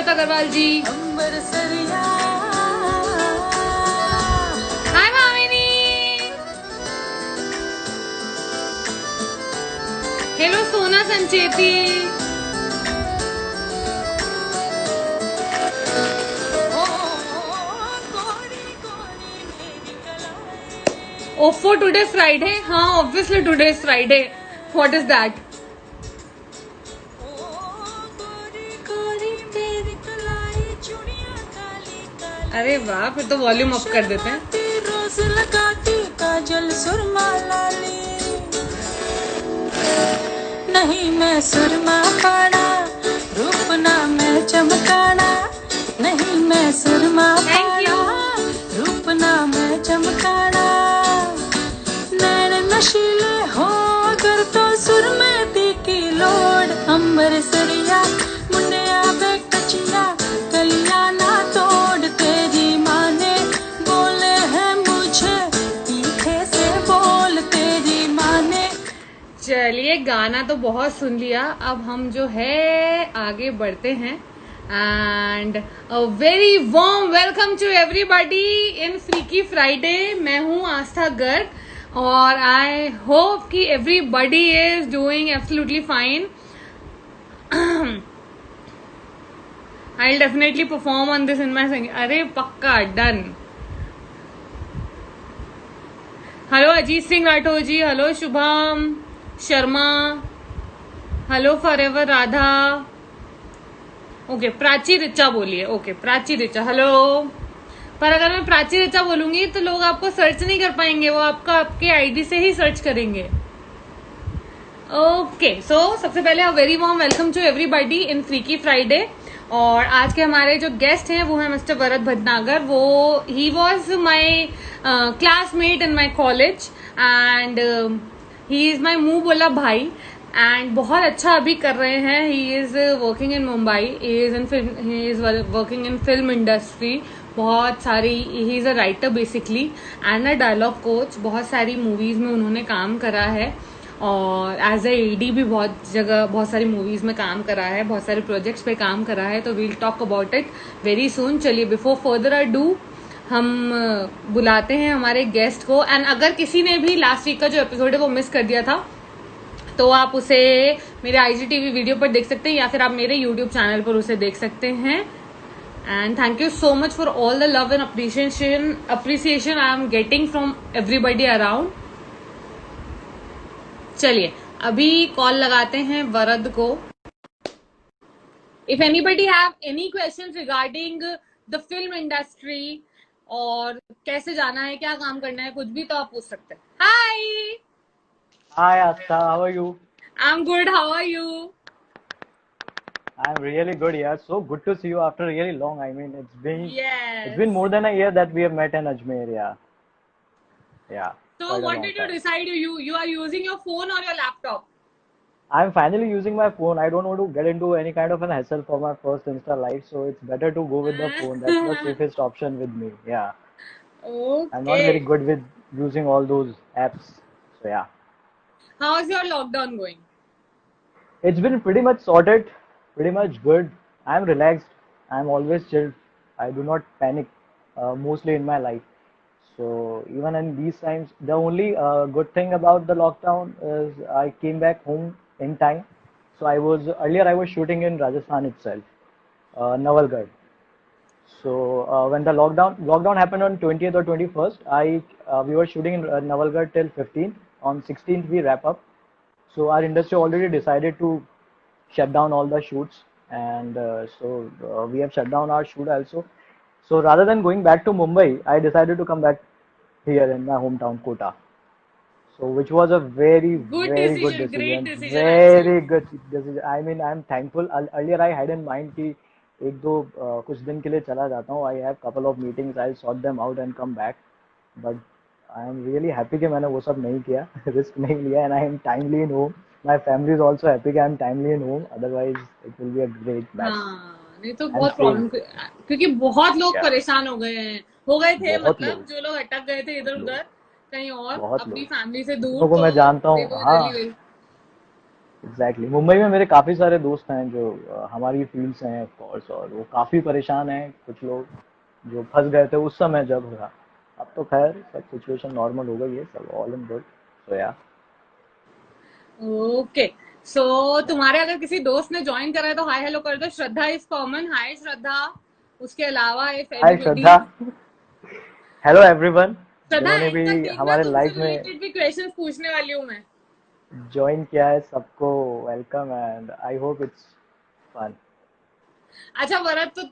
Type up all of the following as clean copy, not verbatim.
श्वेता अग्रवाल जी। हाय मामिनी। Hello सोना संचेती। ओफो today Friday. हाँ obviously today is Friday. What is that? अरे वाह, फिर तो वॉल्यूम अप कर देते हैं। रोज लगाती काजल सुरमा लाली, नहीं मैं सुरमा पाना, रूप ना मैं चमकाना, नहीं मैं सुरमा पाना, रूप ना मैं चमकाना, नैन नशीले हो अगर तो सुरमती की लोड, अंबर सरिया मुंडिया बेकचिया कलिया ना तोड़, तेरी माँ ने बोले हैं मुझे तीखे से बोल, तेरी माँ ने। चलिए गाना तो बहुत सुन लिया, अब हम जो है आगे बढ़ते हैं। And a very warm welcome to everybody in freaky Friday. मैं हूँ आस्था गर्ग और आई होप कि everybody is doing absolutely fine. I will definitely perform on this in my singing. अरे पक्का, done. Hello Ajit Singh Rathore ji, hello Shubham Sharma, hello forever Radha. Okay Prachi Richa बोलिए। Okay Prachi Richa, hello. पर अगर मैं प्राची रिचा बोलूंगी तो लोग आपको सर्च नहीं कर पाएंगे, वो आपके आईडी से ही सर्च करेंगे। ओके सो सबसे पहले a very warm welcome to everybody in freaky Friday. और आज के हमारे जो गेस्ट हैं वो है मिस्टर वरद भटनागर। वो he was my classmate in my college and he is my मुंह बोला भाई एंड बहुत अच्छा अभी कर रहे हैं। He is working in Mumbai, he is working in film industry. बहुत सारी, he is a writer basically and a dialogue coach. बहुत सारी मूवीज में उन्होंने काम करा है और एज ए एडी भी बहुत जगह बहुत सारी मूवीज में काम करा है, बहुत सारे प्रोजेक्ट्स पे काम करा है। तो we'll talk about it very soon. चलिए बिफोर फर्दर आई डू हम बुलाते हैं हमारे गेस्ट को। एंड अगर किसी ने भी लास्ट वीक का जो एपिसोड है वो मिस कर दिया था तो आप उसे मेरे IGTV वीडियो पर देख सकते हैं या फिर आप मेरे YouTube चैनल पर उसे देख सकते हैं। And thank you so much for all the love and appreciation I am getting from everybody around. चलिए अभी कॉल लगाते हैं वरद को। If anybody have any questions regarding the film industry और कैसे जाना है, क्या काम करना है, कुछ भी तो आप पूछ सकते हैं। हाय Hi Astha, how are you? I'm good, how are you? I'm really good, yeah. So good to see you after really long. I mean, Yes. it's been more than a year that we have met in Ajmer, yeah. Yeah. So what did you decide? You are using your phone or your laptop? I'm finally using my phone. I don't want to get into any kind of an hassle for my first Insta live, so it's better to go with the phone. That's the safest option with me. Yeah. Okay. I'm not very good with using all those apps. So yeah. How's your lockdown going? It's been pretty much sorted, pretty much good. I'm relaxed. I'm always chilled. I do not panic mostly in my life. So even in these times, the only good thing about the lockdown is I came back home in time. So I was shooting in Rajasthan itself, Nawalgarh. So when the lockdown happened on 20th or 21st, we were shooting in Nawalgarh till 15th. On 16th we wrap up. So our industry already decided to shut down all the shoots, and we have shut down our shoot also. So rather than going back to Mumbai, I decided to come back here in my hometown, Kota. So which was a very good very decision, good decision, great decision, very actually. good decision. I mean, I'm thankful. Earlier I had in mind कि एक दो कुछ दिन के लिए चला जाता हूँ. I have couple of meetings. I'll sort them out and come back. But I am really happy कि मैंने वो सब नहीं किया, risk नहीं लिया, and I am timely in home. My family is also happy कि I am timely in home. Otherwise, it will be a great mess. हाँ नहीं तो I'm बहुत staying. प्रॉब्लम, क्योंकि बहुत लोग Yeah. परेशान हो गए थे बहुत मतलब लोग जो लोग अटक गए थे इधर उधर कहीं और बहुत अपनी लोग फैमिली से दूर, जितनों को तो मैं जानता they हूँ, were हाँ, really एग्जैक्टली, मुंबई में मेरे काफी सारे दोस्त हैं जो हमारी फील्ड से हैं ऑफ कोर्स, और वो काफी परेशान हैं, कुछ लोग जो फंस गए थे उस समय जब हुआ। अब तो खैर सब सिचुएशन नॉर्मल हो गई है, सब ऑल इन गुड। सो या, ओके। सो तुम्हारे अगर किसी दोस्त ने ज्वाइन करा है तो हाय हेलो कर दो। Shraddha is common. Hi Shraddha. उसके अलावा if hi anybody, Shraddha, hello everyone, Shraddha जिन्होंने एंड भी तक देखना, हमारे तुमसे लाइफ में रिलेटेड भी क्वेश्चंस पूछने वाली हूँ मैं। ज्वाइन किया है, सबको welcome and I hope it's fun. अच्छा वरद, तो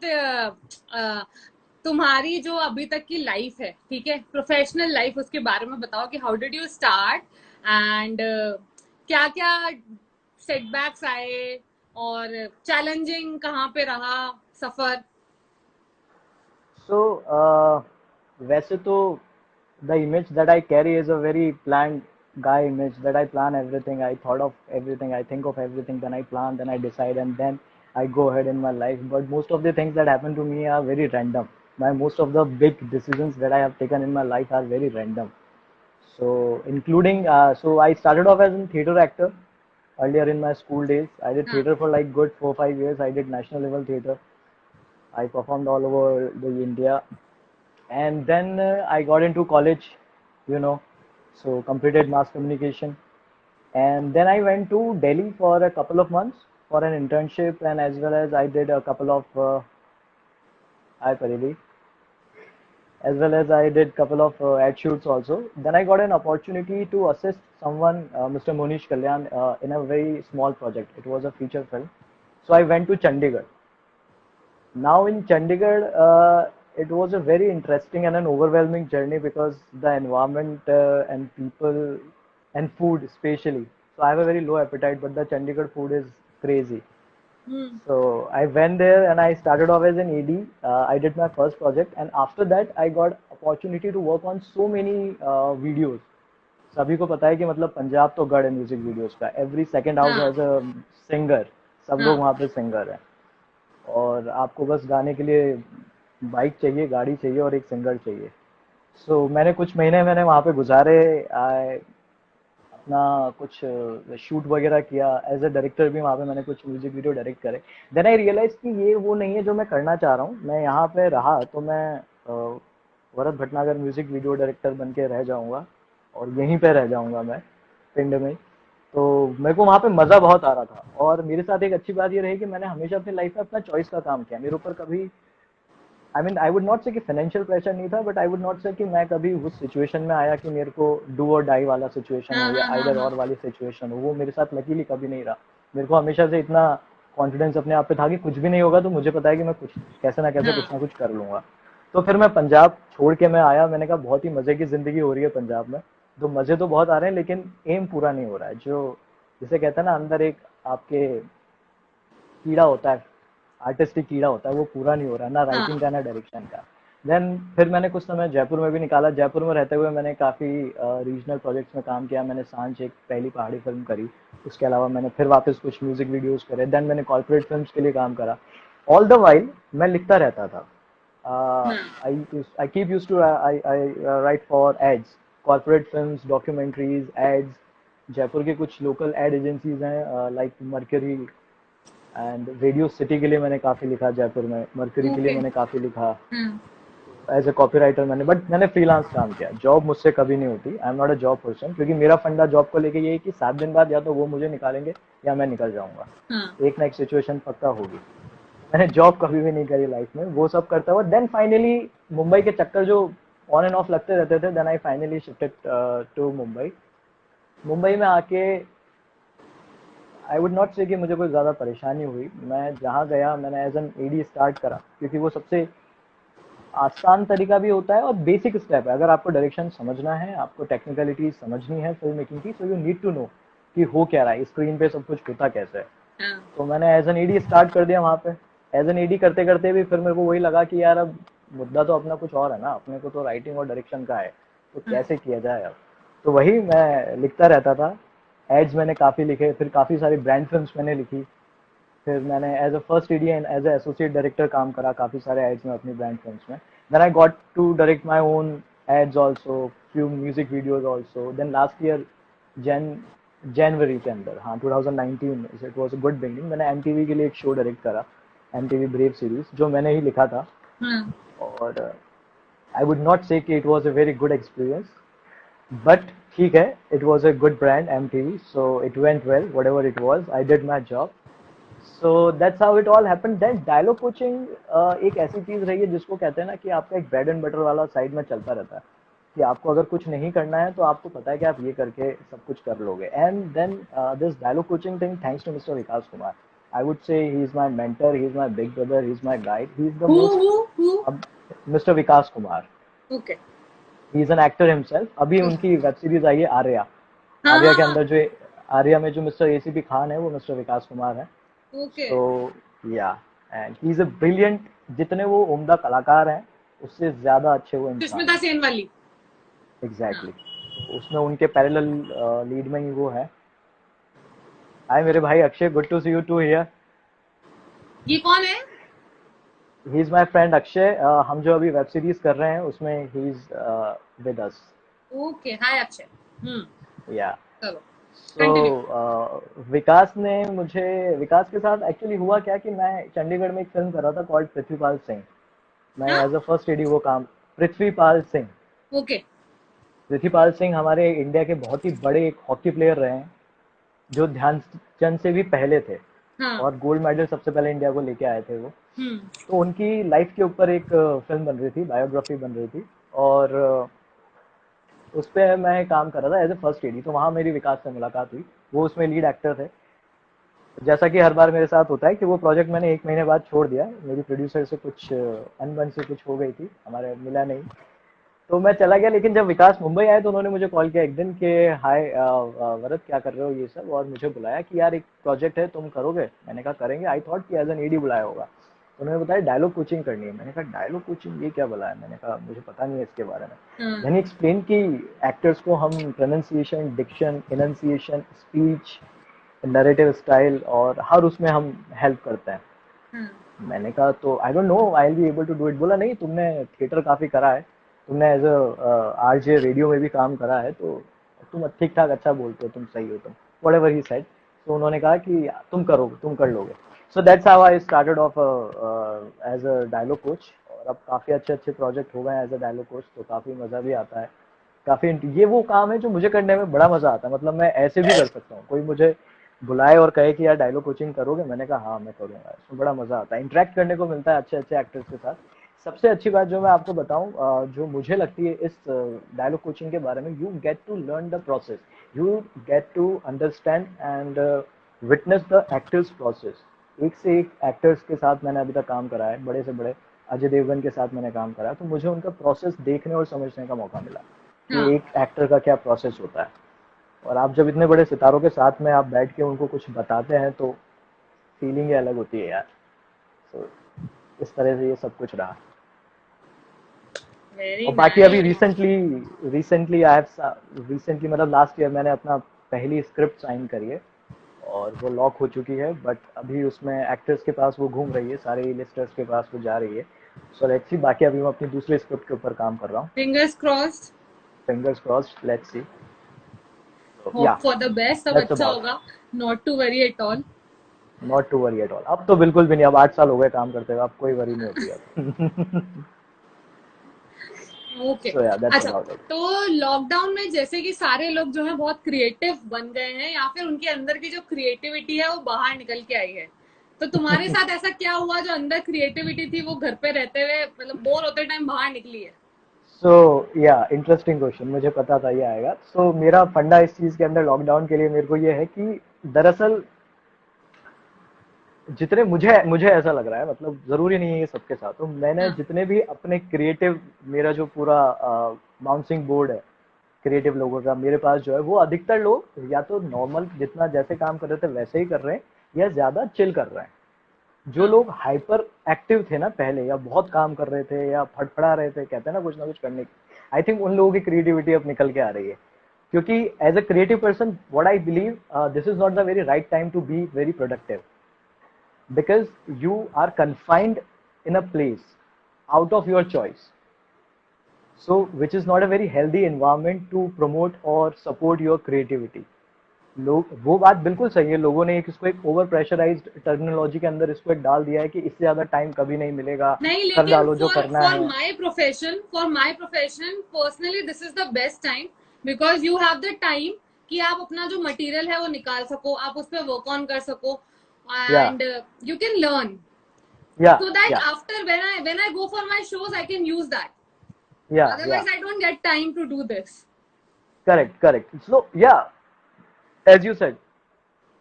तुम्हारी जो अभी तक की लाइफ है, ठीक है, प्रोफेशनल लाइफ, उसके बारे में बताओ कि how did you start and क्या क्या सेटबैक्स आए और चैलेंजिंग कहाँ पे रहा सफर। सो वैसे तो the image that I carry is a very planned guy image, that I plan everything, I thought of everything, I think of everything, then I plan, then I decide, and then I go ahead in my life. But most of the things that happen to me are very random. Most of the big decisions that I have taken in my life are very random. So, including, so I started off as a theater actor earlier in my school days. I did हाँ, theater for like good 4 5 years. I did national level theater. I performed all over the India, and then I got into college, you know, so completed mass communication, and then I went to Delhi for a couple of months for an internship, and as well as I did a couple of hi Parili, as well as I did couple of ad shoots also. Then I got an opportunity to assist someone, Mr. Monish Kalyan, in a very small project. It was a feature film, so I went to Chandigarh. Now in Chandigarh, it was a very interesting and an overwhelming journey because the environment and people and food especially. So I have a very low appetite, but the Chandigarh food is crazy. Hmm, So I went there and I started off as an AD. I did my first project, and after that I got opportunity to work on so many videos. सभी को पता है कि मतलब पंजाब तो गढ़ है music videos का, एवरी सेकंड हाउस हाँ, हैज अ सिंगर, सब लोग हाँ, वहाँ पे सिंगर हैं, और आपको बस गाने के लिए बाइक चाहिए, गाड़ी चाहिए और एक सिंगर चाहिए। मैंने कुछ महीने मैंने वहाँ पे गुजारे, अपना कुछ शूट वगैरह किया, एज अ डायरेक्टर भी वहाँ पे मैंने कुछ म्यूजिक वीडियो डायरेक्ट करे। देन आई रियलाइज कि ये वो नहीं है जो मैं करना चाह रहा हूँ। मैं यहाँ पे रहा तो मैं Bharat Bhatnagar music video director बन के रह जाऊँगा, और यहीं पे रह जाऊँगा मैं, पिंड में। तो मेरे को वहाँ पे मज़ा बहुत आ रहा था, और मेरे साथ एक अच्छी बात ये रही कि मैंने हमेशा अपनी लाइफ में अपना चॉइस का काम किया। मेरे ऊपर कभी, I mean I would not say कि फाइनेंशियल प्रेशर नहीं था, but I would not say कि मैं कभी उस सिचुएशन में आया कि मेरे को डू और डाई वाला सिचुएशन हाँ, हो या हाँ, हाँ, आइदर हाँ, और वाली सिचुएशन हो। वो मेरे साथ लकीली कभी नहीं रहा। मेरे को हमेशा से इतना कॉन्फिडेंस अपने आप पे था कि कुछ भी नहीं होगा तो मुझे पता है कि मैं कुछ कैसे ना कैसे कुछ हाँ, ना कुछ कर लूंगा। तो फिर मैं पंजाब छोड़ के मैं आया, मैंने कहा बहुत ही मजे की जिंदगी हो रही है पंजाब में। तो मजे तो बहुत आ रहे हैं, लेकिन एम पूरा नहीं हो रहा है। जो जिसे कहते हैं ना, अंदर एक आपके कीड़ा होता है, आर्टिस्टिक कीड़ा होता है, वो पूरा नहीं हो रहा, ना राइटिंग हाँ, का ना डायरेक्शन का। देन फिर मैंने कुछ समय जयपुर में भी निकाला। जयपुर में रहते हुए मैंने काफ़ी रीजनल प्रोजेक्ट्स में काम किया। मैंने सांझ एक पहली पहाड़ी फिल्म करी, उसके अलावा मैंने फिर वापस कुछ म्यूजिक वीडियोस करे। देन मैंने कॉर्पोरेट फिल्म्स के लिए काम करा। ऑल द वाइल मैं लिखता रहता था। हाँ, I keep use to I write for ads, corporate films, documentaries, ads. Jaipur के कुछ लोकल एड एजेंसीज हैं like Mercury and Radio City के लिए मैंने काफ़ी लिखा। जयपुर में मर्क्यूरी के लिए ओके, मैंने काफ़ी लिखा हाँ, एज ए कॉपीराइटर मैंने। बट मैंने फ्रीलांस काम किया, जॉब मुझसे कभी नहीं होती। I am not a job person, क्योंकि मेरा फंडा जॉब को लेके ये है कि 7 दिन बाद या तो वो मुझे निकालेंगे या मैं निकल जाऊंगा। हाँ, एक ना एक सिचुएशन पक्का होगी। मैंने जॉब कभी भी नहीं करी लाइफ में। वो सब करता हुआ देन फाइनली मुंबई के चक्कर जो ऑन एंड ऑफ लगते रहते थे, then I finally shifted to Mumbai. Mumbai में आके आई वुड नॉट से कि मुझे कोई ज़्यादा परेशानी हुई। मैं जहाँ गया मैंने एज एन एडी स्टार्ट करा, क्योंकि वो सबसे आसान तरीका भी होता है और बेसिक स्टेप है। अगर आपको डायरेक्शन समझना है, आपको टेक्निकलिटी समझनी है फिल्म मेकिंग की, so you need to know कि हो क्या रहा है स्क्रीन पे, सब कुछ होता कैसे है। हाँ, तो मैंने एज एन ईडी स्टार्ट कर दिया वहाँ पे। एज एन ईडी करते करते भी फिर मेरे को वही लगा कि यार अब मुद्दा तो अपना कुछ और है ना, अपने को तो राइटिंग और डायरेक्शन का है, तो हाँ, कैसे किया जाए अब। तो वही मैं लिखता रहता था। एड्स मैंने काफ़ी लिखे, फिर काफ़ी सारी ब्रांड फिल्म्स मैंने लिखी। फिर मैंने as a first AD and as a associate director काम करा काफ़ी सारे एड्स में अपनी ब्रांड फिल्म्स में। Then I got to direct my own ads also, few music videos also. Then last year Jan जनवरी के अंदर, हाँ 2019 it was a good beginning. मैंने एमटीवी के लिए एक शो डायरेक्ट करा, एमटीवी ब्रेव सीरीज, जो मैंने ही लिखा था। हाँ। और आई वुड नॉट से कि it was a very good experience, but ठीक है, it was a good brand MTV, so it went well, whatever it was, I did my job. So that's how it all happened. Then dialogue coaching एक ऐसी चीज रही है जिसको कहते हैं ना कि आपका एक ब्रेड एंड बटर वाला साइड में चलता रहता है, कि आपको अगर कुछ नहीं करना है तो आपको पता है कि आप ये करके सब कुछ कर लोगे। And then this dialogue coaching thing, thanks to mister Vikas Kumar, I would say he is my mentor, he is my big brother, he is my guide, he is the most. Who अब mister Vikas Kumar, okay. He is an actor himself. अभी उनकी web series आई है आर्या, हाँ आर्या के हाँ। अंदर जो, आर्या में जो मिस्टर एसीपी खान है वो मिस्टर विकास कुमार है। ओके। सो या, and he is a brilliant, जितने वो उम्दा कलाकार हैं उससे ज्यादा अच्छे वो इंसान सुष्मिता है। सेन वाली। हाँ। Exactly exactly. तो उसमें उनके पैरेलल लीड में ही वो है। हाय मेरे भाई Akshay, good to see you too here. ये कौन है? He is my friend Akshay, हम जो अभी वेब सीरीज कर रहे हैं उसमें he is with us. Okay, hi Akshay. Yeah, चलो सो कंटिन्यू। विकास ने मुझे, विकास के साथ एक्चुअली हुआ क्या कि मैं चंडीगढ़ में एक फिल्म कर रहा था कॉल्ड पृथ्वीपाल सिंह। मैं हाँ। एज अ फर्स्ट एडी वो काम, पृथ्वीपाल सिंह, ओके। पृथ्वीपाल सिंह हमारे इंडिया के बहुत ही बड़े एक हॉकी प्लेयर रहे हैं, जो ध्यानचंद से भी पहले थे, हाँ। और गोल्ड मेडल सबसे पहले इंडिया को लेके आए थे वो। हम्म। तो उनकी लाइफ के ऊपर एक फिल्म बन रही थी, बायोग्राफी बन रही थी, और उस पर मैं काम कर रहा था एज ए फर्स्ट एडी। तो वहाँ मेरी विकास से मुलाकात हुई, वो उसमें लीड एक्टर थे। जैसा कि हर बार मेरे साथ होता है कि वो प्रोजेक्ट मैंने एक महीने बाद छोड़ दिया, मेरी प्रोड्यूसर से कुछ अनबन से कुछ हो गई थी, हमारे मिला नहीं, तो मैं चला गया। लेकिन जब विकास मुंबई आए तो उन्होंने मुझे कॉल किया एक दिन कि हाय वरद क्या कर रहे हो ये सब, और मुझे बुलाया कि यार एक प्रोजेक्ट है, तुम करोगे? मैंने कहा करेंगे। आई थॉट कि एज एन एडी बुलाया होगा। तो उन्होंने बताया डायलॉग कोचिंग करनी है। मैंने कहा डायलॉग कोचिंग, ये क्या बुलाया? मैंने कहा मुझे पता नहीं है इसके बारे में। हाँ। यानी एक्सप्लेन कि एक्टर्स को हम pronunciation, diction, enunciation, speech, narrative style और हर उसमें हम हेल्प करते हैं। हाँ। मैंने कहा तो I don't know I will be able to do it. बोला नहीं, तुमने थिएटर काफी करा है, तुमने एज अ आरजे रेडियो में भी काम करा है, तो तुम ठीक ठाक अच्छा बोलते हो, तुम सही हो, तुम वट एवर ही सेड। तो उन्होंने कहा कि तुम करो, तुम कर लोगे। So that's how I started off as a dialogue coach. और अब काफी अच्छे अच्छे प्रोजेक्ट हो गए एज अ डायलॉग कोच, तो काफी मजा भी आता है। काफी ये वो काम है जो मुझे करने में बड़ा मजा आता है। मतलब मैं ऐसे भी कर सकता हूँ, कोई मुझे बुलाए और कहे कि यार डायलॉग कोचिंग करोगे, मैंने कहा हाँ मैं करूंगा। इसमें बड़ा मजा आता है, इंटरेक्ट करने को मिलता है अच्छे अच्छे एक्टर्स के साथ। सबसे अच्छी बात जो मैं आपको बताऊं, जो मुझे लगती है इस डायलॉग कोचिंग के बारे में, you get to learn the process, you get to understand and witness the actors process. एक से एक एक्टर्स के साथ मैंने अभी तक काम करा है, बड़े से बड़े अजय देवगन के साथ मैंने काम करा है, तो मुझे उनका प्रोसेस देखने और समझने का मौका मिला कि हाँ। एक एक्टर का क्या प्रोसेस होता है। और आप जब इतने बड़े सितारों के साथ में आप बैठ के उनको कुछ बताते हैं तो फीलिंग ही अलग होती है यार। तो इस तरह से ये सब कुछ रहा। वेरी और बाकी अभी nice. Recently, recently I have, recently मतलब लास्ट ईयर मैंने अपना पहली स्क्रिप्ट साइन करी है, और वो लॉक हो चुकी है। बट अभी उसमें एक्टर्स के पास वो घूम रही है, सारे लिस्टर्स के पास वो जा रही है। सो लेट्स सी, बाकी अभी मैं अपनी दूसरी स्क्रिप्ट के ऊपर काम कर रहा हूँ। Fingers crossed. Fingers crossed, let's see. तो hope yeah, for the best, सब दैट्स अच्छा अबाउट, होगा। Not to worry at all. Not to worry at all. अब तो बिल्कुल भी नहीं, अब 8 साल हो गए काम करते हुए, अब कोई वरी नहीं होती अब। ओके। सो या, दैट्स अच्छा, अबाउट इट। तो लॉकडाउन में जैसे कि सारे लोग जो है बहुत क्रिएटिव बन गए हैं, या फिर उनके अंदर की जो क्रिएटिविटी है वो बाहर निकल के आई है, तो तुम्हारे साथ ऐसा क्या हुआ जो अंदर क्रिएटिविटी थी वो घर पे रहते हुए मतलब बोर होते टाइम बाहर निकली है? सो या, इंटरेस्टिंग क्वेश्चन, मुझे पता था ये आएगा। सो मेरा फंडा इस चीज के अंदर लॉकडाउन के लिए मेरे को ये है कि दरअसल जितने मुझे मुझे ऐसा लग रहा है, मतलब जरूरी नहीं है ये सबके साथ, तो मैंने हाँ। जितने भी अपने क्रिएटिव, मेरा जो पूरा बाउंसिंग बोर्ड है क्रिएटिव लोगों का मेरे पास जो है, वो अधिकतर लोग या तो नॉर्मल जितना जैसे काम कर रहे थे वैसे ही कर रहे हैं, या ज्यादा चिल कर रहे हैं। जो हाँ। लोग हाइपर एक्टिव थे ना पहले, या बहुत काम कर रहे थे या फटफड़ा रहे थे, कहते हैं ना कुछ करने की, आई थिंक उन लोगों की क्रिएटिविटी अब निकल के आ रही है। क्योंकि as a creative person what I believe, this is not the very right time to be very productive, because you are confined in a place out of your choice, so which is not a very healthy environment to promote or support your creativity. लोग, वो बात बिल्कुल सही है, लोगों ने एक इसको एक ओवर प्रेशराइज्ड टर्मिनोलॉजी के अंदर इसको एक डाल दिया है कि इससे ज्यादा टाइम कभी नहीं मिलेगा, नहीं, कर लेकिन डालो जो फॉर करना फॉर है। My profession, personally this is the best time, because you have the time कि आप अपना जो मटेरियल है वो निकाल सको, आप उस पर वर्क ऑन कर सको, या एंड यू कैन लर्न, या so that या after when I go for my shows I can use that, या otherwise I don't get time to do this. Correct correct, so yeah as you said,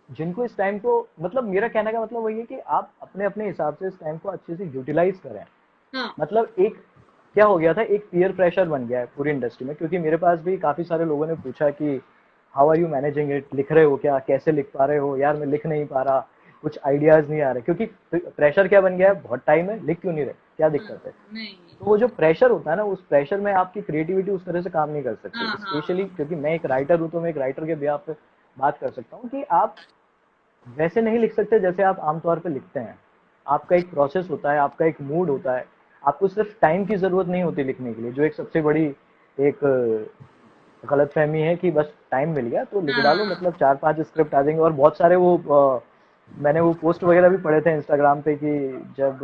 जिनको इस time को, मतलब मेरा कहने का मतलब वही है कि आप अपने अपने हिसाब से इस टाइम को अच्छे से यूटिलाइज करें। हाँ मतलब एक क्या हो गया था, एक पीयर प्रेशर बन गया है पूरी इंडस्ट्री में, क्योंकि मेरे पास भी काफी सारे लोगों ने पूछा कि how are you managing it, लिख रहे हो क्या, कैसे लिख पा रहे हो? यार मैं लिख नहीं पा रहा, कुछ आइडियाज नहीं आ रहे, क्योंकि प्रेशर क्या बन गया है, बहुत टाइम है, लिख क्यों नहीं रहे, क्या हाँ, दिक्कत है? नहीं, तो वो जो प्रेशर होता है ना, उस प्रेशर में आपकी क्रिएटिविटी उस तरह से काम नहीं कर सकती, हाँ स्पेशली हाँ क्योंकि मैं एक राइटर हूँ, तो मैं एक राइटर के बिहाफ पे बात कर सकता हूँ कि आप वैसे नहीं लिख सकते जैसे आप आमतौर पे लिखते हैं। आपका एक प्रोसेस होता है, आपका एक मूड होता है, आपको सिर्फ टाइम की जरूरत नहीं होती लिखने के लिए, जो एक सबसे बड़ी एक गलतफहमी है कि बस टाइम मिल गया तो लिख डालो, हाँ मतलब 4-5 स्क्रिप्ट आ जाएंगे। और बहुत सारे वो मैंने वो पोस्ट वगैरह भी पढ़े थे इंस्टाग्राम पे कि जब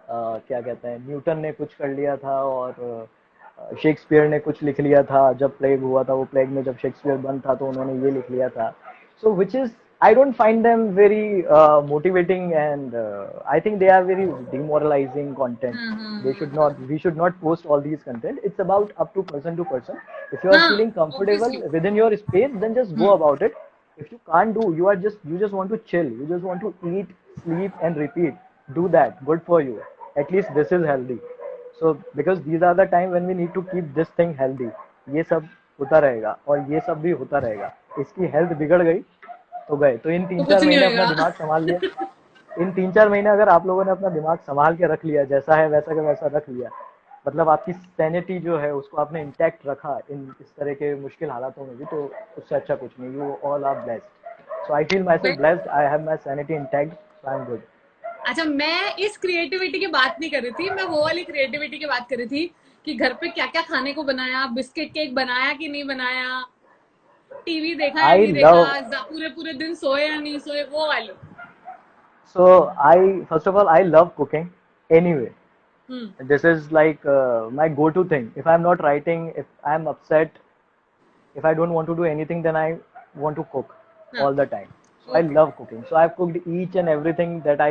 क्या कहते हैं, न्यूटन ने कुछ कर लिया था और शेक्सपियर ने कुछ लिख लिया था, जब प्लेग हुआ था, वो प्लेग में जब शेक्सपियर बंद था तो उन्होंने ये लिख लिया था। So which is, I don't find them very motivating, and I think they are very demoralizing content. हाँ हाँ They should not, we should not post all these content. It's about up to person to person. If you are हाँ, feeling comfortable obviously. within your space, then just go about it. If you can't do, you just want to chill, you just want to eat, sleep and repeat, do that, good for you. At least this is healthy. So because these are the time when we need to keep this thing healthy. ये सब होता रहेगा और ये सब भी होता रहेगा, इसकी हेल्थ बिगड़ गई तो गए। तो इन तो तीन चार कुछ नहीं महीने अपना होएगा। दिमाग संभाल लिया, इन 3-4 महीने अगर आप लोगों ने अपना दिमाग संभाल के रख लिया, जैसा है वैसा का वैसा रख लिया, मतलब आपकी सैनिटी जो है उसको आपने इंटैक्ट रखा इन इस तरह के मुश्किल हालातों में भी, तो उससे अच्छा कुछ नहीं। You all are blessed, so I feel myself blessed, I have my sanity intact, so I am good. अच्छा, मैं इस क्रिएटिविटी की बात नहीं कर रही थी, मैं वो वाली क्रिएटिविटी की बात कर रही थी कि घर पे क्या क्या खाने को बनाया, बिस्किट केक बनाया कि नहीं बनाया, टीवी देखा या आई नहीं देखा, लव, पूरे पूरे दिन सोए या नहीं सोए, वो वाली। So I first of all I love cooking anyway. Hmm. This is like my go-to thing. If I'm not writing, if I'm upset, if I don't want to do anything, then I want to cook हाँ, all the time. So I okay. love cooking. So I've cooked each and everything that I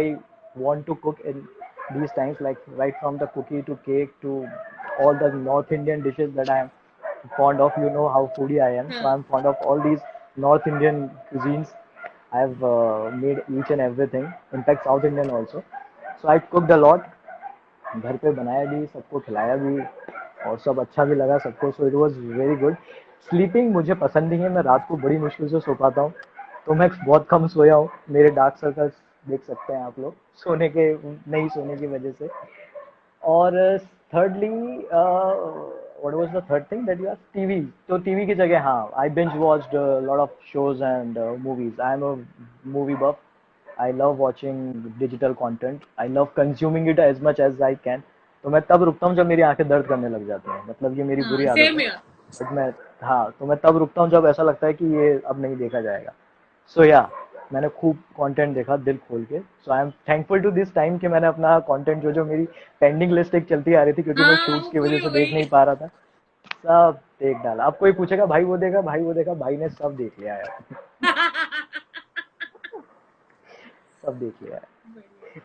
want to cook in these times, like right from the cookie to cake to all the North Indian dishes that I am fond of. You know how foodie I am, so हाँ, I'm fond of all these North Indian cuisines. I've made each and everything. In fact, South Indian also. So I cooked a lot. घर पे बनाया भी, सबको खिलाया भी, और सब अच्छा भी लगा सबको। So it was very good. Sleeping मुझे पसंद नहीं है, मैं रात को बड़ी मुश्किल से सो पाता हूँ, तो मैं बहुत कम सोया हूँ। मेरे डार्क सर्कल्स देख सकते हैं आप लोग, सोने के, नहीं सोने की वजह से। और thirdly, what was the third thing that you asked? TV. तो टीवी की जगह हाँ, I binge watched lot of shows and movies. I am a movie buff. I love watching digital content. I love consuming it as much as I can. तो मैं तब रुकता हूँ जब मेरी आंखें दर्द करने लग जाती हैं, मतलब ये मेरी हाँ, बुरी आदत सेम है। यार। बट मैं, हाँ, तो मैं तब रुकता हूँ जब ऐसा लगता है कि ये अब नहीं देखा जाएगा। सो या मैंने खूब कंटेंट देखा दिल खोल के। So I am thankful to this time कि मैंने अपना कंटेंट जो मेरी पेंडिंग लिस्ट एक चलती आ रही थी, क्योंकि मैं हाँ, शूट्स वो की वजह पूरी से हो देख गई। नहीं पा रहा था, सब देख डाला। अब कोई पूछेगा भाई वो देखा, भाई वो देखा, भाई ने सब देख लिया है। सब देख लिया है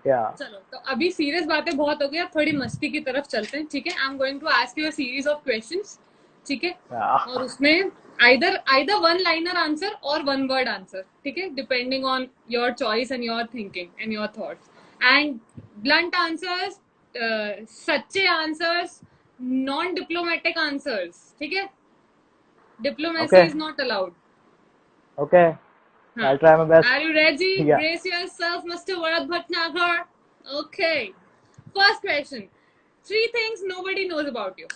या। चलो, तो अभी सीरियस बातें बहुत हो गई, अब थोड़ी मस्ती की तरफ चलते हैं, ठीक है? I am going to ask you a series of questions, ठीक है? और उसमें either one liner answer or one word answer, ठीक है? Depending on your choice and your thinking and your thoughts, and blunt answers, सच्चे answers, non diplomatic answers, ठीक है? Okay diplomacy is not allowed. Okay, हाँ, I try my best. are you ready? या Brace yourself, Mr. Varat Bhatnagar. Okay. First question. Three things nobody knows about you.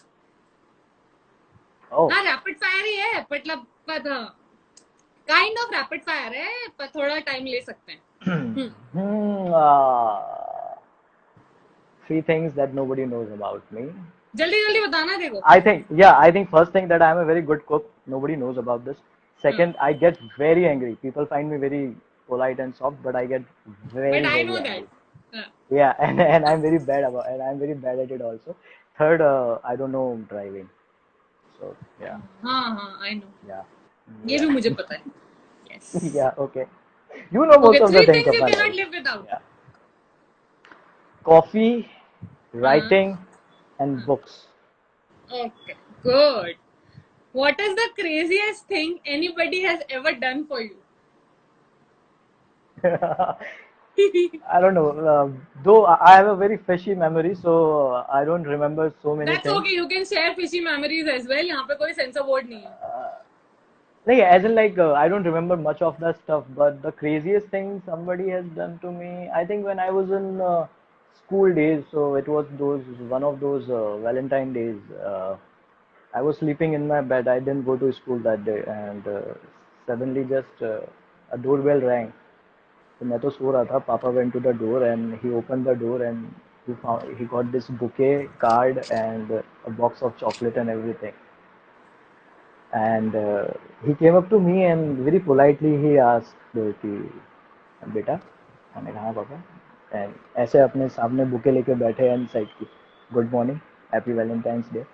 ओ, हाँ, rapid fire ही है, मतलब पर kind of rapid fire है, पर थोड़ा time ले सकते हैं। हम्म। three things that nobody knows about me. जल्दी जल्दी बताना, देखो। I think, yeah, I think first thing that I am a very good cook. Nobody knows about this. Second, I get very angry. People find me very polite and soft, but I get But very, I very know that. angry. Yeah, and I'm very bad and I'm very bad at it also. Third, I don't know driving. So yeah, हाँ, I know. yeah, ये भी yeah, मुझे पता है. Yes. yeah. Okay, you know most Okay, of the three things things of you my cannot life. live without. Yeah, coffee, हाँ. writing, and books. Okay, good. What is the craziest thing anybody has ever done for you? I don't know. Though I have a very fishy memory, so I don't remember so many That's things. okay. You can share fishy memories as well. यहाँ पे कोई censor board नहीं है. Like, as in, like, I don't remember much of that stuff, but the craziest thing somebody has done to me, I think when I was in school days, so it was one of those Valentine days. I was sleeping in my bed. I didn't go to school that day, and suddenly just a doorbell rang. So मैं तो सो रहा था. Papa went to the door and he opened the door and he got this bouquet card and a box of chocolate and everything. And he came up to me and very politely he asked कि बेटा. मैंने कहा हाँ पापा. And ऐसे अपने सामने bouquet लेके बैठे एंड साइड की good morning happy Valentine's day.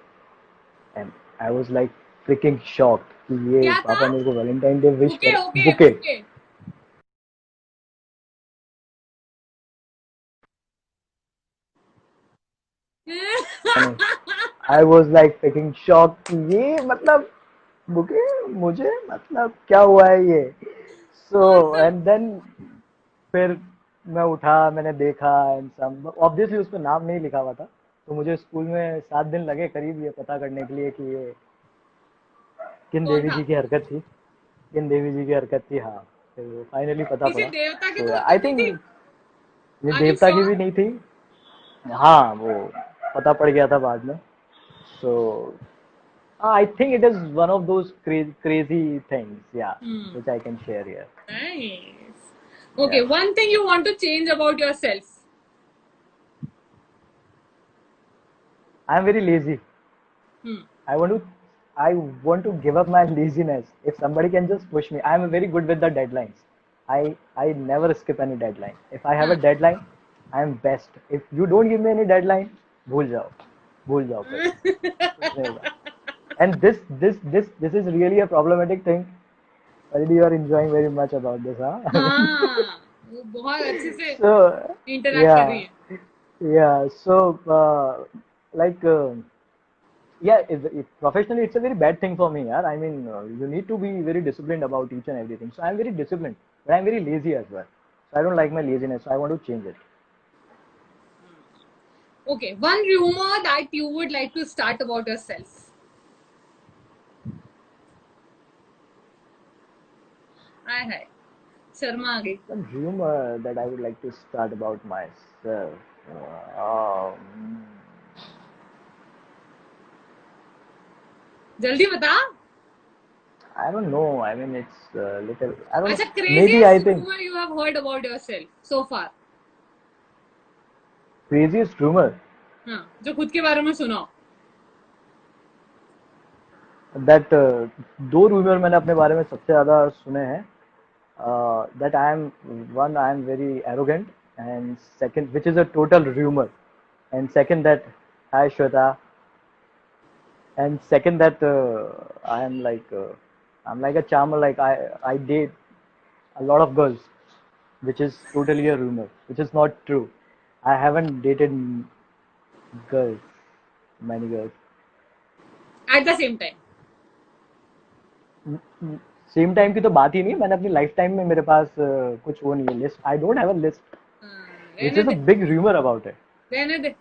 And I was like fricking shocked कि ये क्या था? पापा मेरे को वैलेंटाइन डे विश Okay, कर okay, bouquet. okay. I was like fricking shocked कि ये मतलब बुके मुझे मतलब क्या हुआ है ये. सो एंड देन फिर मैं उठा. मैंने देखा एंड सम ऑब्वियसली उस पर नाम नहीं लिखा हुआ था. तो मुझे स्कूल में 7 दिन लगे करीब ये पता करने के लिए कि ये किन कौन देवी था? जी की हरकत थी. किन देवी जी की हरकत थी. हाँ, फिर वो फाइनली पता किसी पड़ा. देवता की तो तो आई हरकत नहीं थिंक थी? ये Are you देवता की sure? भी नहीं थी. हाँ, वो पता पड़ गया था बाद में. So I think it is one of those crazy things yeah which I can share here. Nice. Yeah Okay, one thing you want to change about yourself. I am very lazy. Hmm. I want to I want to give up my laziness. If somebody can just push me, I am very good with the deadlines. I never skip any deadline. If I have a हाँ. deadline, I am best. If you don't give me any deadline, भूल जाओ फिर कुछ नहीं होगा. And this is really a problematic thing. Already you are enjoying very much about this, huh? हाँ, वो बहुत अच्छे से So interact कर रही yeah, है. yeah. So like. Yeah, professionally it's a very bad thing for me. Yeah, I mean you need to be very disciplined about each and everything. So I'm very disciplined, but I'm very lazy as well. So I don't like my laziness. So I want to change it. Okay, one rumor that you would like to start about yourself. हाय हाय, शर्मा आ गई. One rumor that I would like to start about myself. Um, जल्दी बता. I don't know. I mean, it's little. I don't know. अच्छा, Maybe I craziest think rumor you have heard about yourself so far. craziest rumor हाँ, जो खुद के बारे में सुना. that दो rumor मैंने अपने बारे में सबसे ज़्यादा सुने हैं. That I am very arrogant, and second, which is a total rumor, and second that hi Shweta, and second that I'm like a charmer, like I date a lot of girls, which is totally a rumor, which is not true. I haven't dated girls, many girls. At the same time. Same time की तो बात ही नहीं है. मैंने अपनी life time में मेरे पास कुछ वो नहीं है list. I don't have a list which रहने is a they, big rumor about it. रहने दे.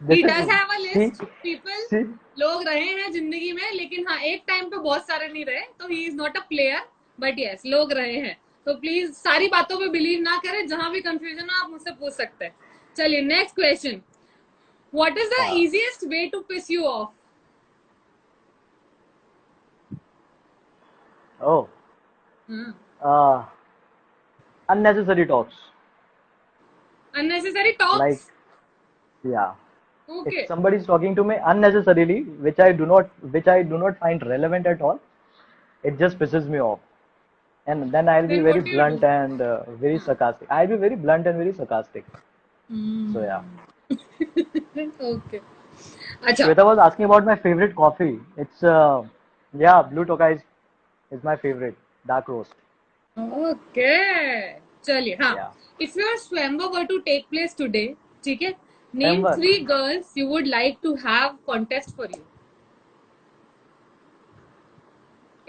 This He is does have a see list. People, see लोग रहे हैं जिंदगी में, लेकिन हाँ एक टाइम पे बहुत सारे नहीं रहे. तो he is not a player, but yes, लोग रहे हैं. तो प्लीज सारी बातों पे बिलीव ना करें. जहां भी कंफ्यूजन हो आप मुझसे पूछ सकते हैं. चलिए next question. What is the हाँ. easiest way to piss you off? Oh, Hmm. unnecessary talks. Unnecessary Like, talks. yeah, if Okay. somebody is talking to me unnecessarily, which I do not find relevant at all, it just pisses me off. And then I'll be Then very what do you blunt do? and very sarcastic. I'll be very blunt and very sarcastic. So yeah. Hmm. Okay. अच्छा. Shweta was asking about my favorite coffee. It's yeah, Blue Tokai is my favorite dark roast. Okay. चलिए हाँ. Yeah. If your Swayamvar were to take place today, ठीक है? Name Swayamvar. 3 girls you would like to have contest for you.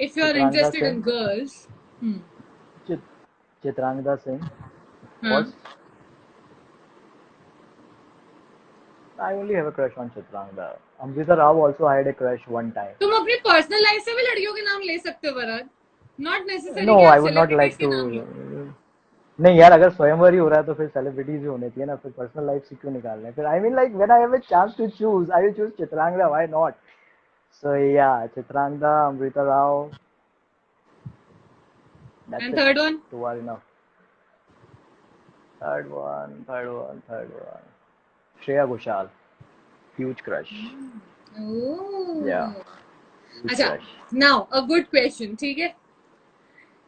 If you are Chitrangada interested in Singh. girls. Hmm. Chit Chitrangada Singh, of हाँ. course. I only have a crush on Chitrangada. Amrita Rao also I had a crush one time. तुम अपनी personal life से भी लड़कियों के नाम ले सकते हो वरद. नॉट नेसेसरी No, कि I आप would not सेलिब्रिटीज like के नाम लो. to. नहीं यार, अगर स्वयंवर ही हो रहा है तो फिर सेलिब्रिटीज ही होने चाहिए ना, फिर पर्सनल लाइफ से क्यों निकालना है फिर. I mean like when I have a chance to choose I will choose Chitrangada, why not. So yeah, Chitrangada, Amrita Rao, that's and it. Third one. Two are enough. Third one. Shreya Ghoshal, huge crush. Yeah, oh. huge अच्छा. crush. Now a good question. ठीक है.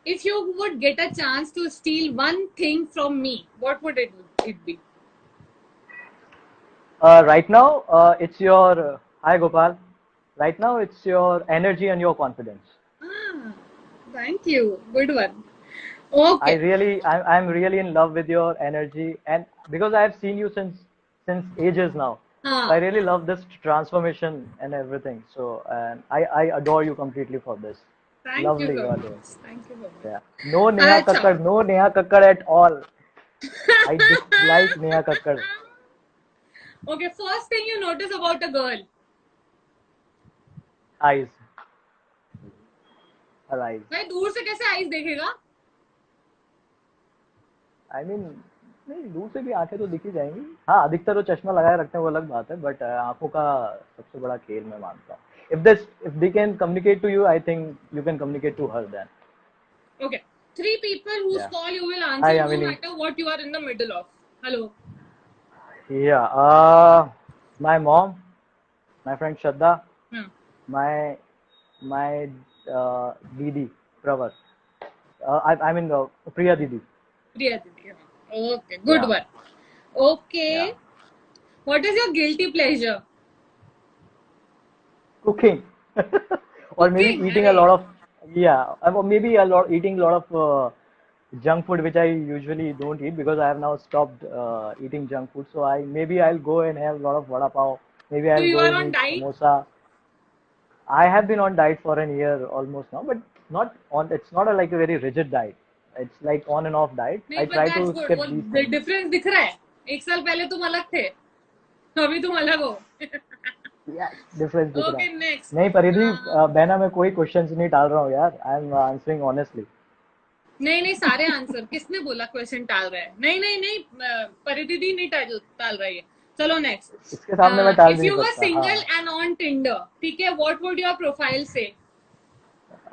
If you would get a chance to steal one thing from me, what would it be? Right now, it's your hi Gopal. Right now, it's your energy and your confidence. Ah, thank you. Good one. I Okay. really, I'm really in love with your energy, and because I have seen you since ages now, so I हाँ. really love this transformation and everything. So, and I adore you completely for this. Thank you Lovely, so you are doing. much. Thank you so much. Yeah. No Neha अच्छा. Kakkar, no Neha Kakkar at all. I dislike Neha Kakkar. Okay. First thing you notice about a girl. Eyes, her eyes. भाई दूर से कैसे eyes देखेगा? I mean, नहीं दूर से भी आंखें तो दिख ही जाएंगी. हाँ, अधिकतर तो चश्मा लगाए रखते हैं वो अलग बात है, बट आंखों का सबसे बड़ा खेल मैं मानता हूँ. if they can communicate to you, I think you can communicate to her then. Okay. 3 people whose Yeah. call you will Hi, answer no Amini. matter what you are in the middle of. Hello. Yeah. My mom, my friend Shraddha, हाँ. my my Didi Pravar. I mean Priya Didi. Priya Didi. हाँ. Okay. Good Yeah. one. Yeah. Okay. What is your guilty pleasure? Cooking. Or maybe Cooking. eating a अरे. lot of, yeah, or maybe eating a lot of junk food, which I usually don't eat because I have now stopped eating junk food. So I'll go and have a lot of vada pav. Maybe So I'll you go are and on eat diet? samosa. I have been on diet for a year almost now, but not on. It's not like a very rigid diet. It's like on and off diet. नहीं, I but try that's to good. skip वो these things. Difference दिख रहा है. 1 साल पहले तुम अलग थे, अभी तुम अलग हो. Yeah, difference दिख रहा है. Okay, next. नहीं परिधि, बहना मैं कोई क्वेश्चंस नहीं डाल रहा हूँ यार. I am answering honestly. नहीं नहीं, सारे आंसर. किसने बोला क्वेश्चन टाल रहा है? नहीं नहीं नहीं, परिदीदी नहीं टाल रही है. चलो नेक्स्ट. इसके सामने मैं टाल इफ भी नहीं यू वर सकता. सिंगल हाँ. एंड ऑन टिंडर, ठीक है, व्हाट वुड योर प्रोफाइल से?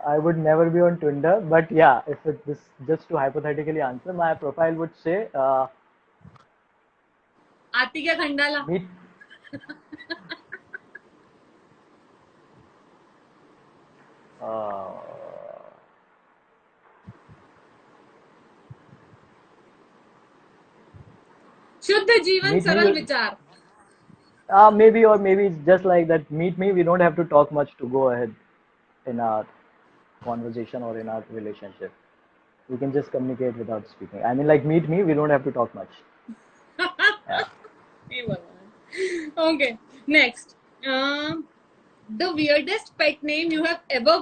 I would never be on Tinder, but yeah, if this just to hypothetically answer, my profile would say आती क्या खंडाला? meet. Uh, शुद्ध जीवन meet me. सरल विचार. Maybe or maybe it's just like that. Meet me. We don't have to talk much to go ahead in our conversation or in our relationship. We can just communicate without speaking. I mean, like meet me. We don't have to talk much. Yeah. हे भगवान. Okay, next. The weirdest pet name you have ever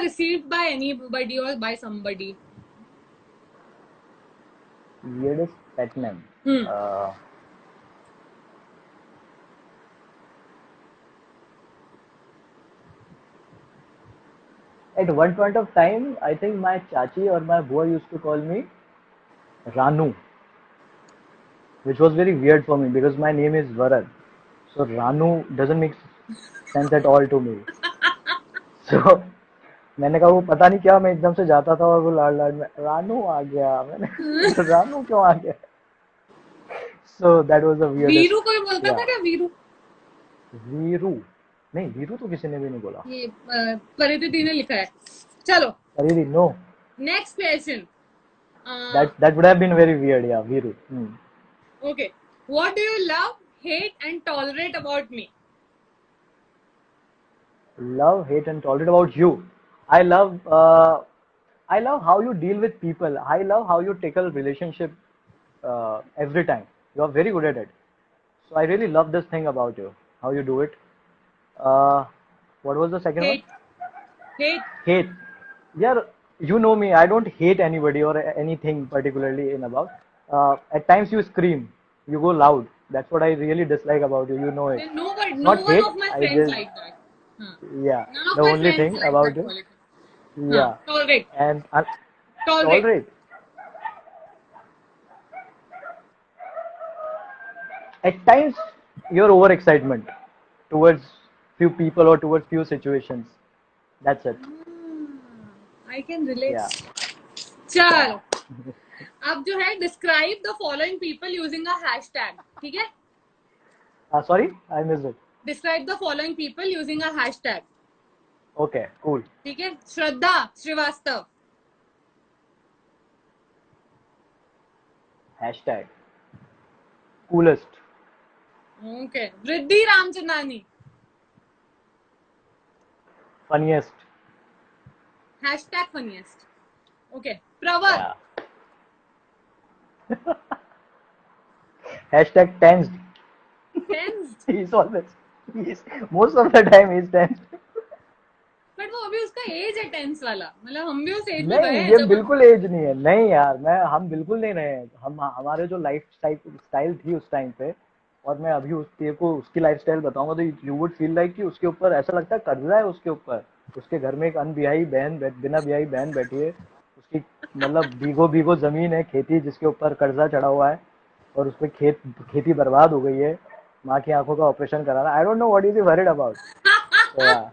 received by anybody or by somebody? Weirdest pet name. Hmm. At one point of time, I think my chachi or my boy used to call me Ranu, which was very weird for me because my name is Varad. So Ranu doesn't make sense at all to me. So मैंने कहा वो पता नहीं क्या, मैं एकदम से जाता था और वो लाड लाड में रानू आ गया. मैंने रानू क्यों आ गया? So that was the weirdest. Veeru कोई बोलता Yeah. था क्या? वीरू. Viru. नहीं, वीरू तो किसी ने भी नहीं बोला। ये परिधि ने लिखा है। चलो Paridhi, no, next question. that would have been very weird, yeah, Veeru. Okay, what do you love, hate and tolerate about me? Love, hate, and tolerate about you. I love, I love how you deal with people. I love how you tackle relationship every time. You are very good at it. So I really love this thing about you. How you do it. Uh, what was the second one? Hate, hate. Hate. Yeah, you know me. I don't hate anybody or anything particularly in about. At times you scream, you go loud. That's what I really dislike about you. You know it. No but no Not one hate. Of my I friends just, like that. हाँ, yeah. none of The my only friends thing like about that you, quality. हाँ, yeah. Tolerate, And tolerate. tolerate. At times, your overexcitement towards few people or towards few situations. That's it. I can relate. Yeah. चलो, अब जो है describe the following people using a hashtag, ठीक है? Sorry, I missed it. Describe the following people using a hashtag, Okay, cool. ठीक है? श्रद्धा Srivastava, Hashtag coolest, okay. वृद्धि Ramchandani, funniest. Hashtag funniest, okay. प्रवर, Yeah. Hashtag tensed. Tensed. He's always. He's most of the time he's tensed. But वो अभी उसका as है tense वाला, मतलब हम भी उस एज में गए नहीं, हैं ये जब हम। बिल्कुल एज नहीं है, नहीं यार, हम बिल्कुल नहीं रहे हैं, हम हमारे जो लाइफ स्टाइल थी उस टाइम पे, और मैं अभी तेरे को उसकी लाइफ स्टाइल बताऊंगा तो यू वुड फील लाइक कि उसके ऊपर ऐसा लगता है कर्जा है उसके ऊपर। उसके घर में एक अनबियाही बहन बिना ब्याही बहन बैठी है, उसकी मतलब बीघो बीघो जमीन है, खेती, जिसके ऊपर कर्जा चढ़ा हुआ है, और उसपे खेती बर्बाद हो गई है, माँ की आंखों का ऑपरेशन कराना। आई don't know what is he worried about. So yeah,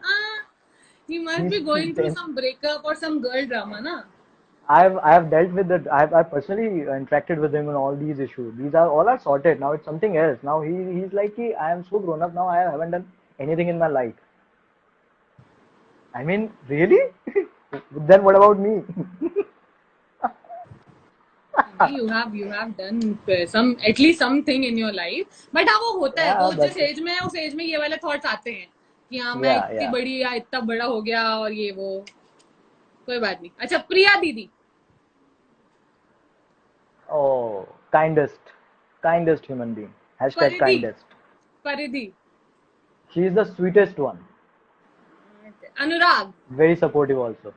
He must he's be going through tense. some breakup or some girl drama, na? I've dealt with it. I've personally interacted with him on all these issues. These are all are sorted. Now it's something else. Now he's like, I am so grown up now. I haven't done anything in my life. I mean, really? Then what about me? You have done some, at least something in your life. But हाँ, वो होता है, Yeah, वो जिस but as में है उस as में ये वाले थॉट्स आते हैं कि हाँ मैं yeah, इतनी yeah. बड़ी या इतना बड़ा हो गया और ये वो। कोई बात नहीं। अच्छा, प्रिया दीदी, Oh, kindest human being. Hashtag परिधि, kindest. परिधि, She is the sweetest one. Anurag, Very supportive also.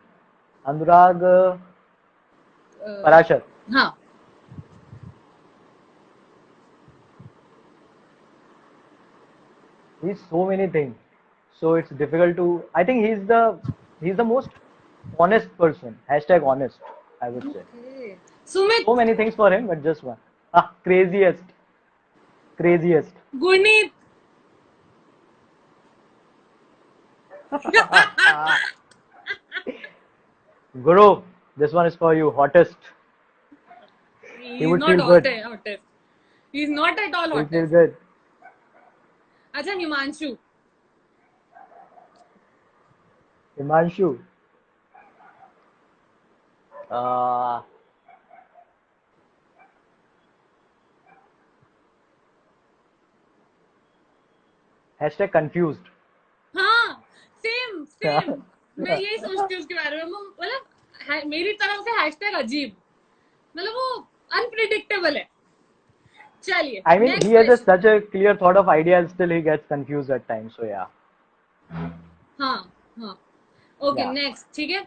Anurag, a, Parashar. हाँ, He's so many things, so it's difficult to. I think he's the most honest person. Hashtag honest, I would say. Sumit, So many things for him, but just one. Craziest. Gurneet, Guru, this one is for you. Hottest. He he's would not feel good. hottest, he's not at all He'll feel hottest। good. अच्छा, Himanshu, Himanshu. Uh, hashtag confused. हाँ, same same. मैं यही सोचती हूँ उसके बारे में, मतलब मेरी तरफ से हैशटैग अजीब, मतलब वो अनप्रिडिक्टेबल है। चलिए I mean, he next has question. such a clear thought of ideas, still he gets confused at times. So yeah, हाँ, हाँ, ओके yeah. नेक्स्ट, ठीक है।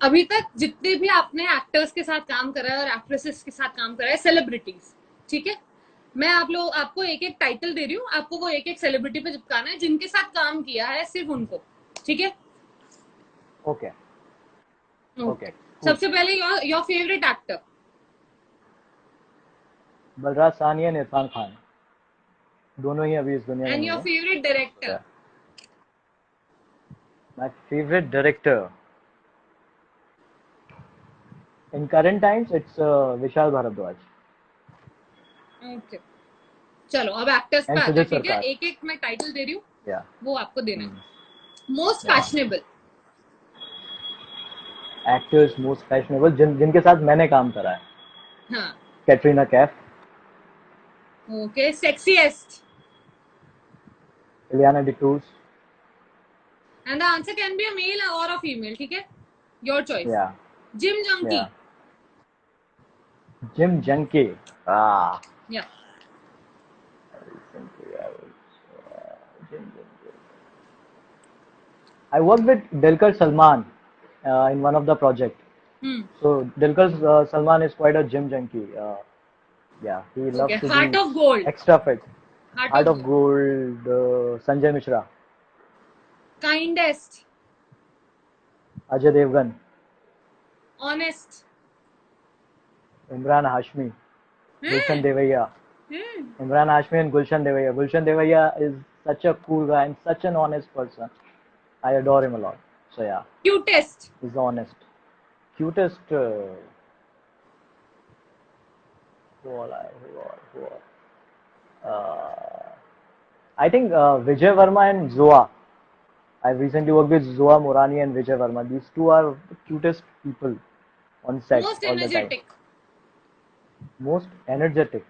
अभी तक जितने भी आपने एक्टर्स के साथ काम करा है और एक्ट्रेसेस के साथ काम करा है, सेलिब्रिटीज, ठीक है, मैं आपको एक एक टाइटल दे रही हूँ, आपको वो एक एक सेलिब्रिटी पे चिपकाना है जिनके साथ काम किया है, सिर्फ उनको, ठीक है? Okay. ओके। Okay. Cool. सबसे पहले your favourite actor. Balraj Sahni and Irfan Khan, दोनों ही अभी इस दुनिया में एंड नहीं योर है। Favourite director. My favorite director in current times, it's Vishal Bharadwaj. Okay, चलो अब एक्टर्स पे एंड आते हैं, सुजीत ठीक है? सरकार. एक एक मैं टाइटल दे रही हूँ, या. वो आपको देना है. मोस्ट या. फैशनेबल. एक्टर्स मोस्ट फैशनेबल जिनके साथ मैंने काम करा है. हाँ. Katrina Kaif. Okay. Sexiest. Ileana D'Cruz. And the answer can be a male or a female, ठीक है? Your choice. Yeah. Gym junkie. Yeah. Gym junkie. Ah. Yeah. I worked with Dilkar Salman in one of the project. Hmm. So Dilkar Salman is quite a gym junkie. Yeah, he okay. loves to heart be of gold. extra fit. Heart Heart of of gold. Gold, Sanjay Mishra, kindest. Ajay Devgan, honest. Imran Hashmi, Gulshan hmm. Devaiya. Hmm. Imran Hashmi and Gulshan Devaiya. Gulshan Devaiya is such a cool guy and such an honest person. I adore him a lot. So yeah, cutest. he's honest. Cutest. Who all? Who all? I think Vijay Verma and Zoa. I've recently worked with Zoa Morani and Vijay Verma. These two are the cutest people on set most all the time. Energetic. Most energetic.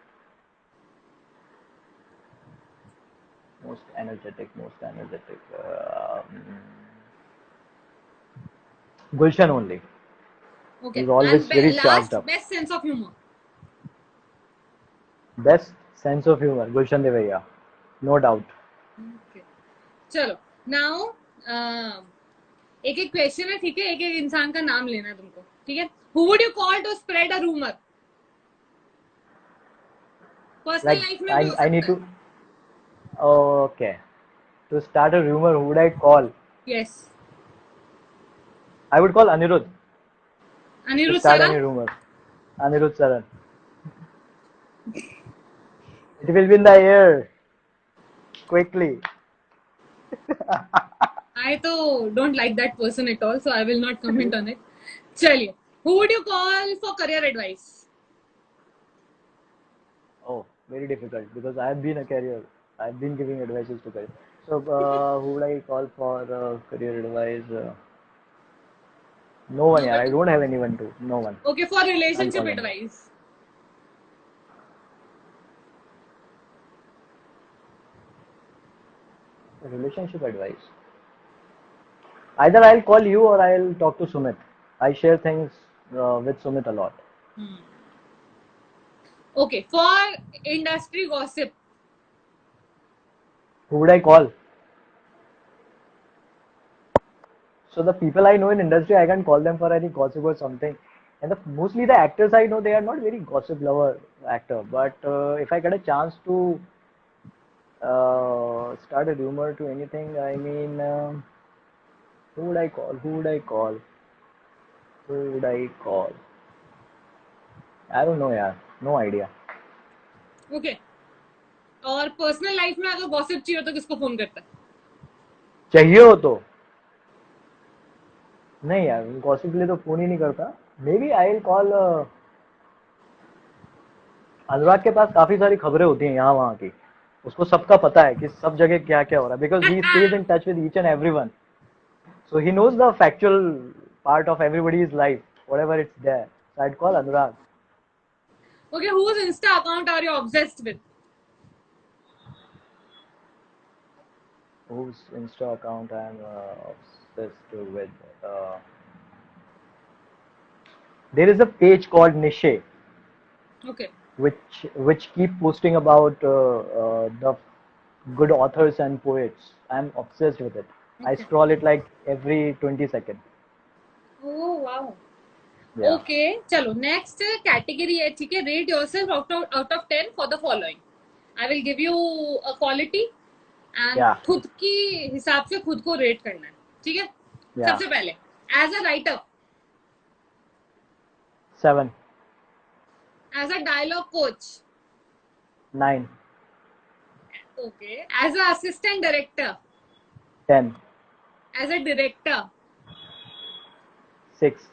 Most energetic. Most energetic. Gulshan only. Okay. He's always and very charged last, up. Best sense of humour. Best sense of humor. Gulshan Devaiya. No doubt. Okay. चलो. Now एक एक question है, ठीक है? एक एक इंसान का नाम लेना है तुमको, ठीक है? Who would you call to spread a rumour? Personal Like life में भी हो I need सकता है. to. Okay. To start a rumor, who would I call? Yes. I would call Anirudh to Anirudh start सरा. any rumor. Anirudh Saran. It will be in the air. Quickly. I तो don't like that person at all, so I will not comment on it. चलिए. Who would you call for career advice? Oh, very difficult because I have been a career. I've been giving advices to career. So, who would I call for career advice? No one, yeah. I Nobody. don't have anyone to. No one. Okay, for I'll call relationship anyone. advice. Relationship advice. Either I'll call you or I'll talk to Sumit. I share things with Sumit a lot. Okay, for industry gossip. Who would I call? So the people I know in industry, I can call them for any gossip or something. And mostly the actors I know, they are not very gossip lover actor. But if I get a chance to start a rumor to anything, I mean, who would I call? Who would I call? Who would I call? I don't know, yeah. No idea. Okay. और personal life में अगर gossip चाहिए तो किसको phone करता है? चाहिए हो तो नहीं यार, गॉसिप के लिए तो फोन ही नहीं करता. Maybe I will call. Anurag के पास काफी सारी खबरें होती हैं यहाँ वहाँ की. उसको सबका पता है कि सब जगह क्या क्या हो रहा है because he stays in touch with each and everyone. So he knows the factual part of everybody's life whatever it's there. So I call Anurag. Okay, whose Insta account are you obsessed with? Whose Insta account I am obsessed with? There is a page called Nishe Okay. which keep posting about the good authors and poets. I'm obsessed with it. I Okay. scroll it like every 20 seconds. Oh wow. Yeah. Okay, चलो next category है, ठीक है? Rate yourself out of 10 for the following. I will give you a quality and Yeah. खुद की हिसाब से खुद को रेट करना है, ठीक है? Yeah. सबसे पहले as a writer, 7, as a dialogue coach, 9, okay, as a assistant director, 10, as a director, 6,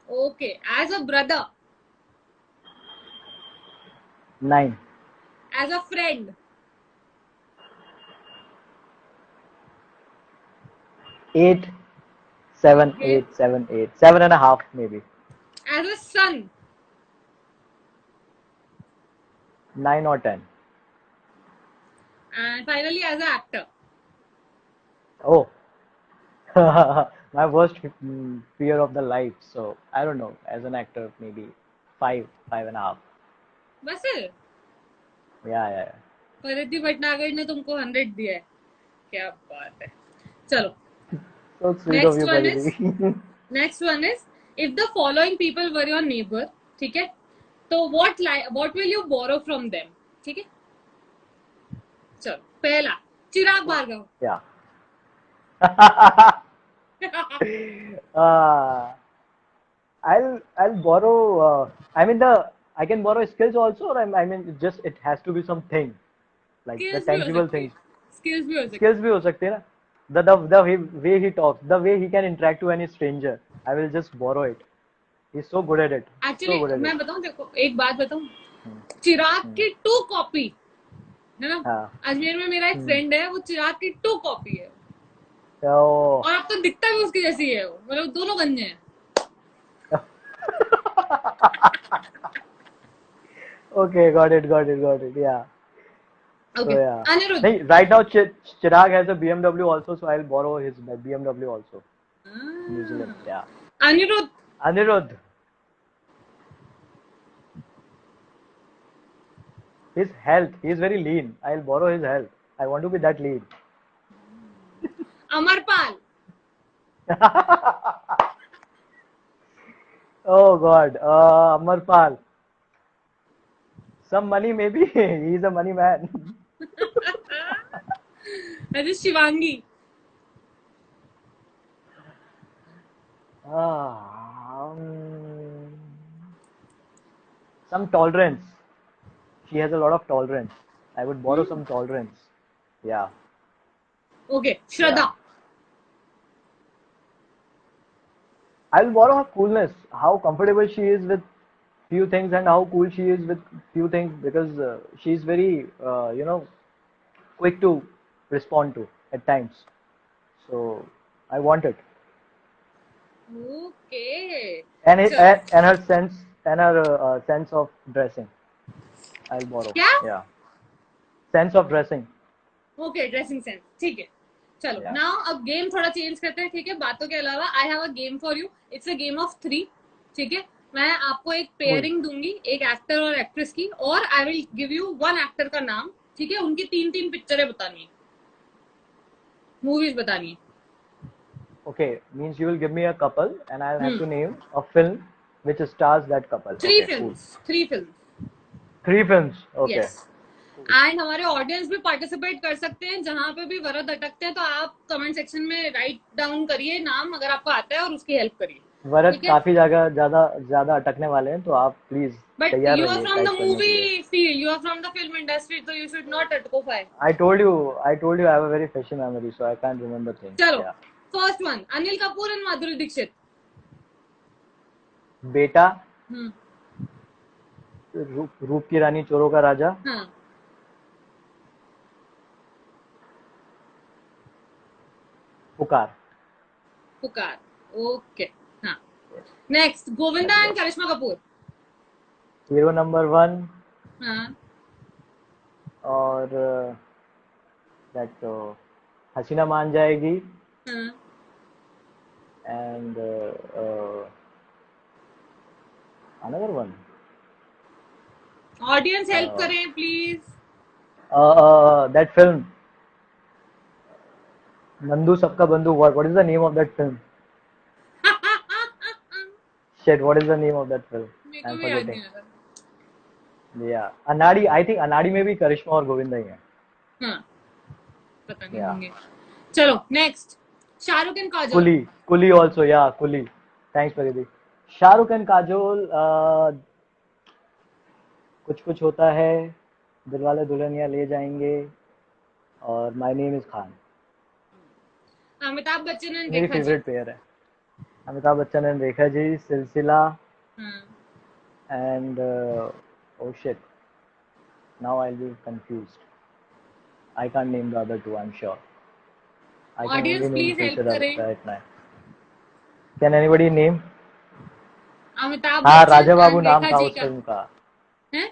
okay, as a brother, 9, as a friend, 8, 7, okay, 7.5 maybe. as a son, 9 or 10. and finally as an actor. Oh, my worst fear of the life. So I don't know. As an actor, maybe 5, 5.5. बस Yeah, yeah, परिधि भटनागर ने तुमको 100 दिया है, क्या बात है. चलो, yeah. So sweet of next you, one is Paridhi. Next one is if the following people were your neighbour, ठीक है, तो what will you borrow from them, ठीक है. चलो, पहला Chirag Bhargav. Yeah. uh, I'll borrow. I mean I can borrow skills also. Or I mean just it has to be something like the skills भी हो tangible सकती है, things. स्किल्स भी हो सकती Skills भी हो सकते हैं ना. The way he talks, the way he can interact to any stranger. I will just borrow it. He's so good at it. है. So actually good at it. मैं बताऊं, देखो एक बात बताऊं, Hmm. चिराग Hmm. की 2 कॉपी है ना. हाँ. अजमेर में मेरा एक Hmm. फ्रेंड है, वो चिराग की 2 कॉपी है, So और अब तो दिखता भी उसकी जैसी है, वो मतलब दोनों गंजे हैं. okay, got it. Yeah. Okay, So yeah. Anirudh. Hey, right now Chirag has a BMW also, so I'll borrow his BMW also. New Zealand. Yeah. Anirudh. Anirudh, his health. He's very lean. I'll borrow his health. I want to be that lean. Amarpal. Oh God. Amarpal. Some money maybe. He's a money man. अरे Shivangi. Um, some tolerance. She has a lot of tolerance. I would borrow some tolerance. Yeah. Okay, Yeah. Shraddha. I'll borrow her coolness, how comfortable she is with few things and how cool she is with few things because she's very, quick to respond to at times. So I want it. Okay, And, चलो. and her sense of dressing. I'll borrow. क्या? Yeah. Sense of dressing. Okay, dressing sense, ठीक है. चलो, Yeah. Now अब game थोड़ा change करते हैं, ठीक है. बातों के अलावा आई have a game for you. It's a game of 3, ठीक है. मैं आपको एक Cool. पेयरिंग दूंगी, एक एक्टर और एक्ट्रेस की, और I will give you 1 actor का नाम, ठीक है. उनकी 3-3 पिक्चरें बतानी है, मूवीज बतानी है. Okay. Means you will give me a couple and I'll have to hmm, name a film which stars that couple. 3 Okay. Cool. Films, 3 films. 3 films. Okay. Yes. And हमारे ऑडियंस भी पार्टिसिपेट कर सकते हैं. जहां पे भी वरद अटकते हैं तो आप कमेंट सेक्शन में राइट डाउन करिए नाम अगर आपको आता है, और उसकी हेल्प करिए, वरद ठीक है. काफी जगह ज्यादा ज्यादा अटकने वाले हैं तो आप प्लीज बट तैयार यू आर रहिए फ्रॉम द टाइप करने के लिए. Movie field, you are from the film industry, तो यू शुड नॉट अटको फाय. I told you I have a very fishy memory, so I can't remember things. चलो, Yeah. First one, Anil Kapoor and Madhuri Dixit. बेटा, hmm, रूप की रानी, चोरों का राजा, हाँ, पुकार. पुकार. ओके, हाँ. Next, Govinda and Karisma Kapoor. Hero number 1 हाँ, और दैट हसीना मान जाएगी हाँ. And another one. Audience help करें please. That film Nandu Sabka Bandhu. What is the name of that film? Shit, what is the name of that film? मेरे को I'm भी याद नहीं forgetting. आ रहा. Yeah, अनाड़ी. I think अनाड़ी में भी करिश्मा और गोविंदा ही है. हाँ, पता नहीं Yeah. होंगे. चलो, next, Shahrukh and Kajol. Coolie also. Yeah, Coolie. Thanks Paridi. Shahrukh and Kajol. Kuch Kuch Hota Hai, Dilwale Dulhania Le Jayenge और my name is Khan. Amitabh Bachchan and मेरी रेखा जी. फेवरेट पेयर है. अमिताभ बच्चन एंड रेखा जी, सिलसिला हाँ, and oh shit, Now I'll be confused. I can't name the other two, I'm sure. I can only audience name please help Filter करें. right now. Can anybody name? Amitabh हाँ, Bachchan Raja Babu and नाम रेखा था जी उस का film का. है.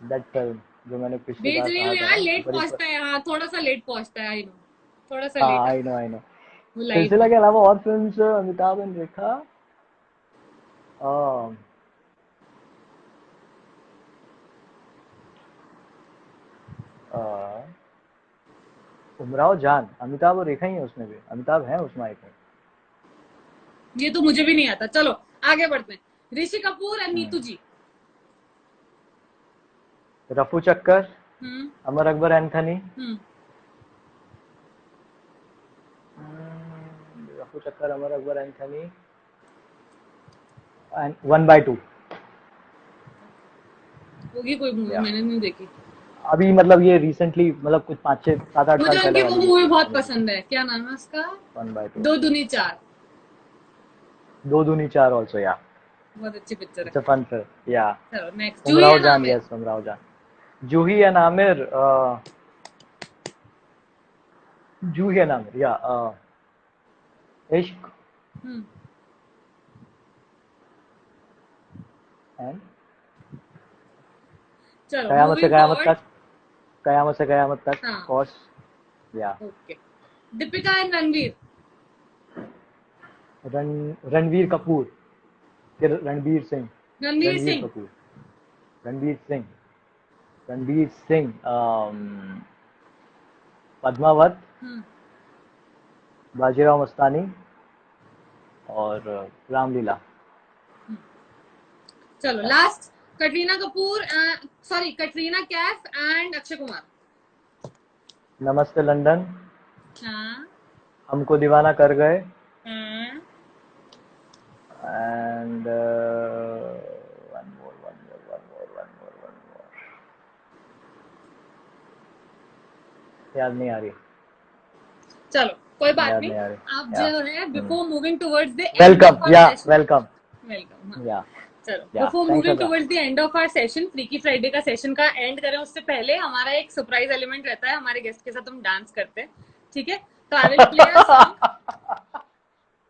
That film जो मैंने पिछली भेज बार रही कहा हूँ था यार. ना, लेट बड़ी पहुंचता है. हाँ, थोड़ा सा लेट पहुंचता है. I know. थोड़ा सा हाँ, लेट है आई नो. वो लाइव सिलसिला में. के अलावा और फिल्म्स अमिताभ एंड रेखा. अ, अ, उमराव जान, अमिताभ और रेखा ही है उसमें भी. अमिताभ है उसमें आई थिंक. ये तो मुझे भी नहीं आता. चलो आगे बढ़ते हैं. ऋषि कपूर एंड नीतू जी. रफू चक्कर, हम्म. अमर अकबर एंथनी. हम्म. रफू चक्कर, अमर अकबर एंथनी एंड 1/2. होगी कोई मूवी, या मैंने नहीं देखी. अभी मतलब ये रिसेंटली, मतलब कुछ 5-6-7-8 साल मुझे पहले उनकी वो वाली मूवी बहुत मूवी. पसंद है. क्या नाम है उसका? 1/2. दो दुनी चार. दो दूनी चार ऑल्सो. या बहुत अच्छी पिक्चर है. It's a fun film. Yeah चलो नेक्स्ट. जूही उमराव है जान, नाम है. Yes Umrao Jaan. Juhi and Aamir. Juhi and Aamir. Yeah Ishq hmm. And चलो कयामत से मूविंग कयामत फॉरवर्ड. तक. कयामत से कयामत तक हाँ. Of course. या ओके. दीपिका एंड रणवीर. रणवीर कपूर के रणवीर सिंह. रणवीर रणवीर सिंह. कपूर. रणवीर सिंह. रणवीर सिंह. पद्मावत, हम्म. बाजीराव मस्तानी और रामलीला. चलो last. Katrina Kapoor. Sorry, Katrina Kaif and Akshay Kumar. नमस्ते लंदन, हाँ. हमको दीवाना कर गए हाँ. एंड याद नहीं आ रही. चलो कोई बात याद नहीं. नहीं आ रही. आप या जो है before moving towards the end welcome. Of our yeah session. Welcome. Welcome. Yeah चलो yeah before thanks moving a. Towards the end of our session, freaky Friday का सेशन का एंड करें उससे पहले हमारा एक सरप्राइज एलिमेंट रहता है. हमारे गेस्ट के साथ हम डांस करते हैं. ठीक है. तो I will play a song.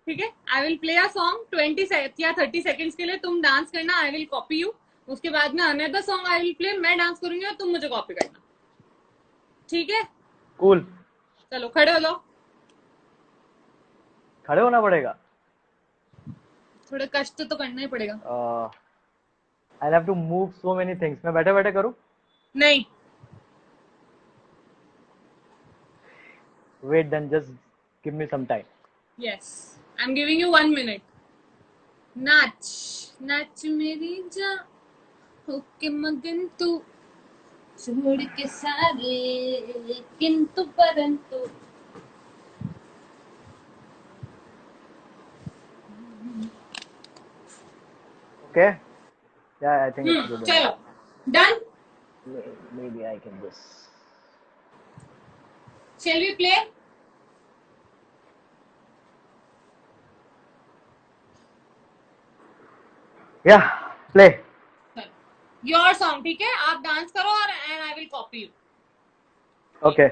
ठीक है. I will play a song 20 या 30 सेकेंड्स के लिए. तुम डांस करना. आई विल कॉपी यू. उसके बाद में another song I will play. मैं डांस करूंगी और तुम मुझे कॉपी करना. ठीक है. कूल. चलो खड़े हो लो. खड़े होना पड़ेगा. थोड़े कष्ट तो करना ही पड़ेगा. I have to move so many things. मैं बैठे बैठे करूं. नहीं. Wait then just give me some time. Yes. I am giving you 1 minute. नाच. नाच मेरी जान. होके मगन तू. छोड़ के सारे किंतु परंतु. Okay. Yeah I think it's good चलो. Enough. Done. Maybe I can just. Shall we play. Yeah, play. Your song. ठीक है. आप डांस करो और and I will copy you. Okay.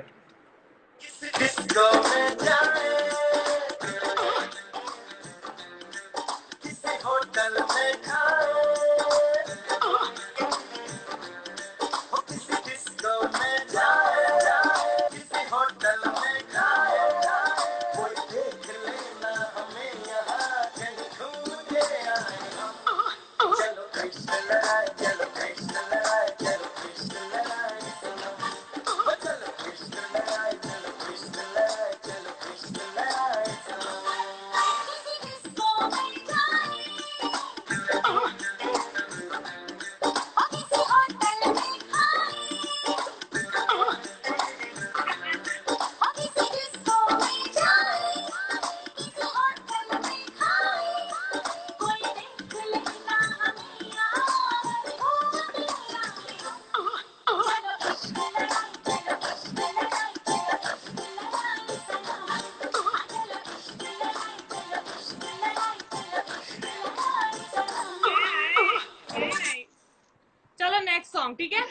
ठीक है?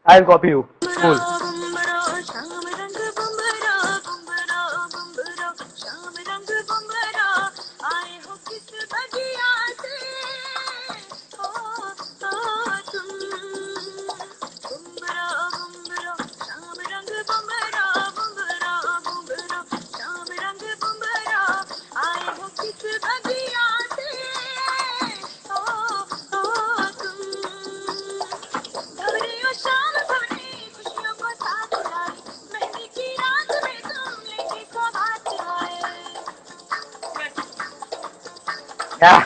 I'll copy you. Cool. शाम रंग बुम्बरा बुम्बरा बुम्बरा शाम रंग बुम्बरा आए हो किस बगिया से ओ तुम बुम्बरा बुम्बरा शाम रंग बुम्बरा बुम्बरा बुम्बरा शाम रंग बुम्बरा आए हो किस बगिया से ओ तुम भवरे ओ शाम भवरे खुशियों को साथ लाए मेहंदी की रात में तुम लेके सौगात आए Yeah,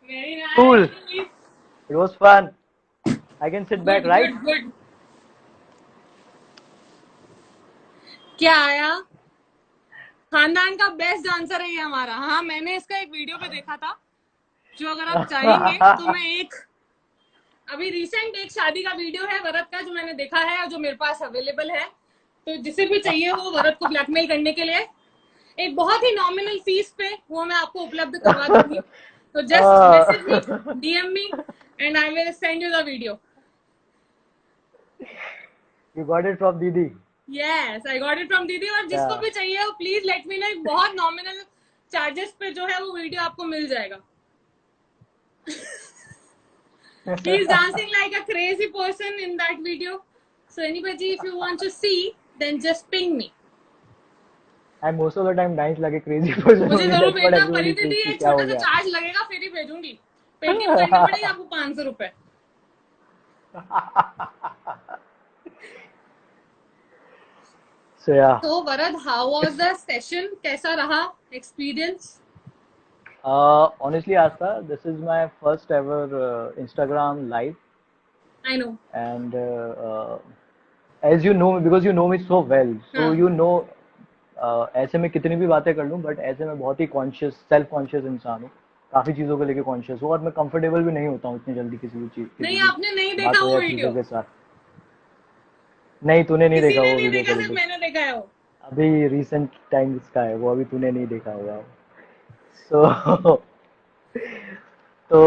very cool. Nice It was fun. I can sit back, good right? Good good क्या आया खानदान का बेस्ट डांसर है ये हमारा हाँ मैंने इसका एक वीडियो पे देखा था जो अगर आप चाहेंगे तो मैं एक अभी रिसेंट एक शादी का वीडियो है वरद का जो मैंने देखा है और जो मेरे पास अवेलेबल है तो जिसे भी चाहिए हो वरद को ब्लैकमेल करने के लिए एक बहुत ही नॉमिनल फीस पे वो मैं आपको उपलब्ध करवा दूंगी तो just message me DM me and I will send you the video You got it from Didi. Yes I got it from दीदी और जिसको Yeah. भी चाहिए हो प्लीज लेट मी नो एक बहुत नॉमिनल चार्जेस पे जो है वो वीडियो आपको मिल जाएगा he is dancing like a crazy person in that video so anybody if you want to see then just ping me I'm most of the time dance like a crazy person. मुझे Only जरूर that's what भेजना everybody Farid दीदी thinks कि एक क्या हो छोटा सा गया. चार्ज लगेगा फिर ही भेजूंगी पेटीएम करनी पड़ेगी आपको 500 रुपए So yeah. तो वरद हाउ वाज द सेशन कैसा रहा experience Honestly, Asta, this is my first ever Instagram live, I know and as you know, because you know me so well, so हाँ you know, ऐसे में कितनी भी बातें कर लूं, बट ऐसे में बहुत ही कॉन्शियस, सेल्फ कॉन्शियस इंसान हूँ. काफी चीजों को लेके कॉन्शियस हूँ और मैं कंफर्टेबल भी नहीं होता हूँ इतनी जल्दी किसी भी चीज, किसी नहीं भी आपने नहीं बात देखा हो वो या वीडियो चीजों के साथ. नहीं, तूने नहीं किसी देखा ने वो नहीं वीडियो देखा कभी सिर्फ भी. मैंने देखा है वो अभी रिसेंट टाइम्स का है वो, अभी तूने नहीं देखा होगा. सो तो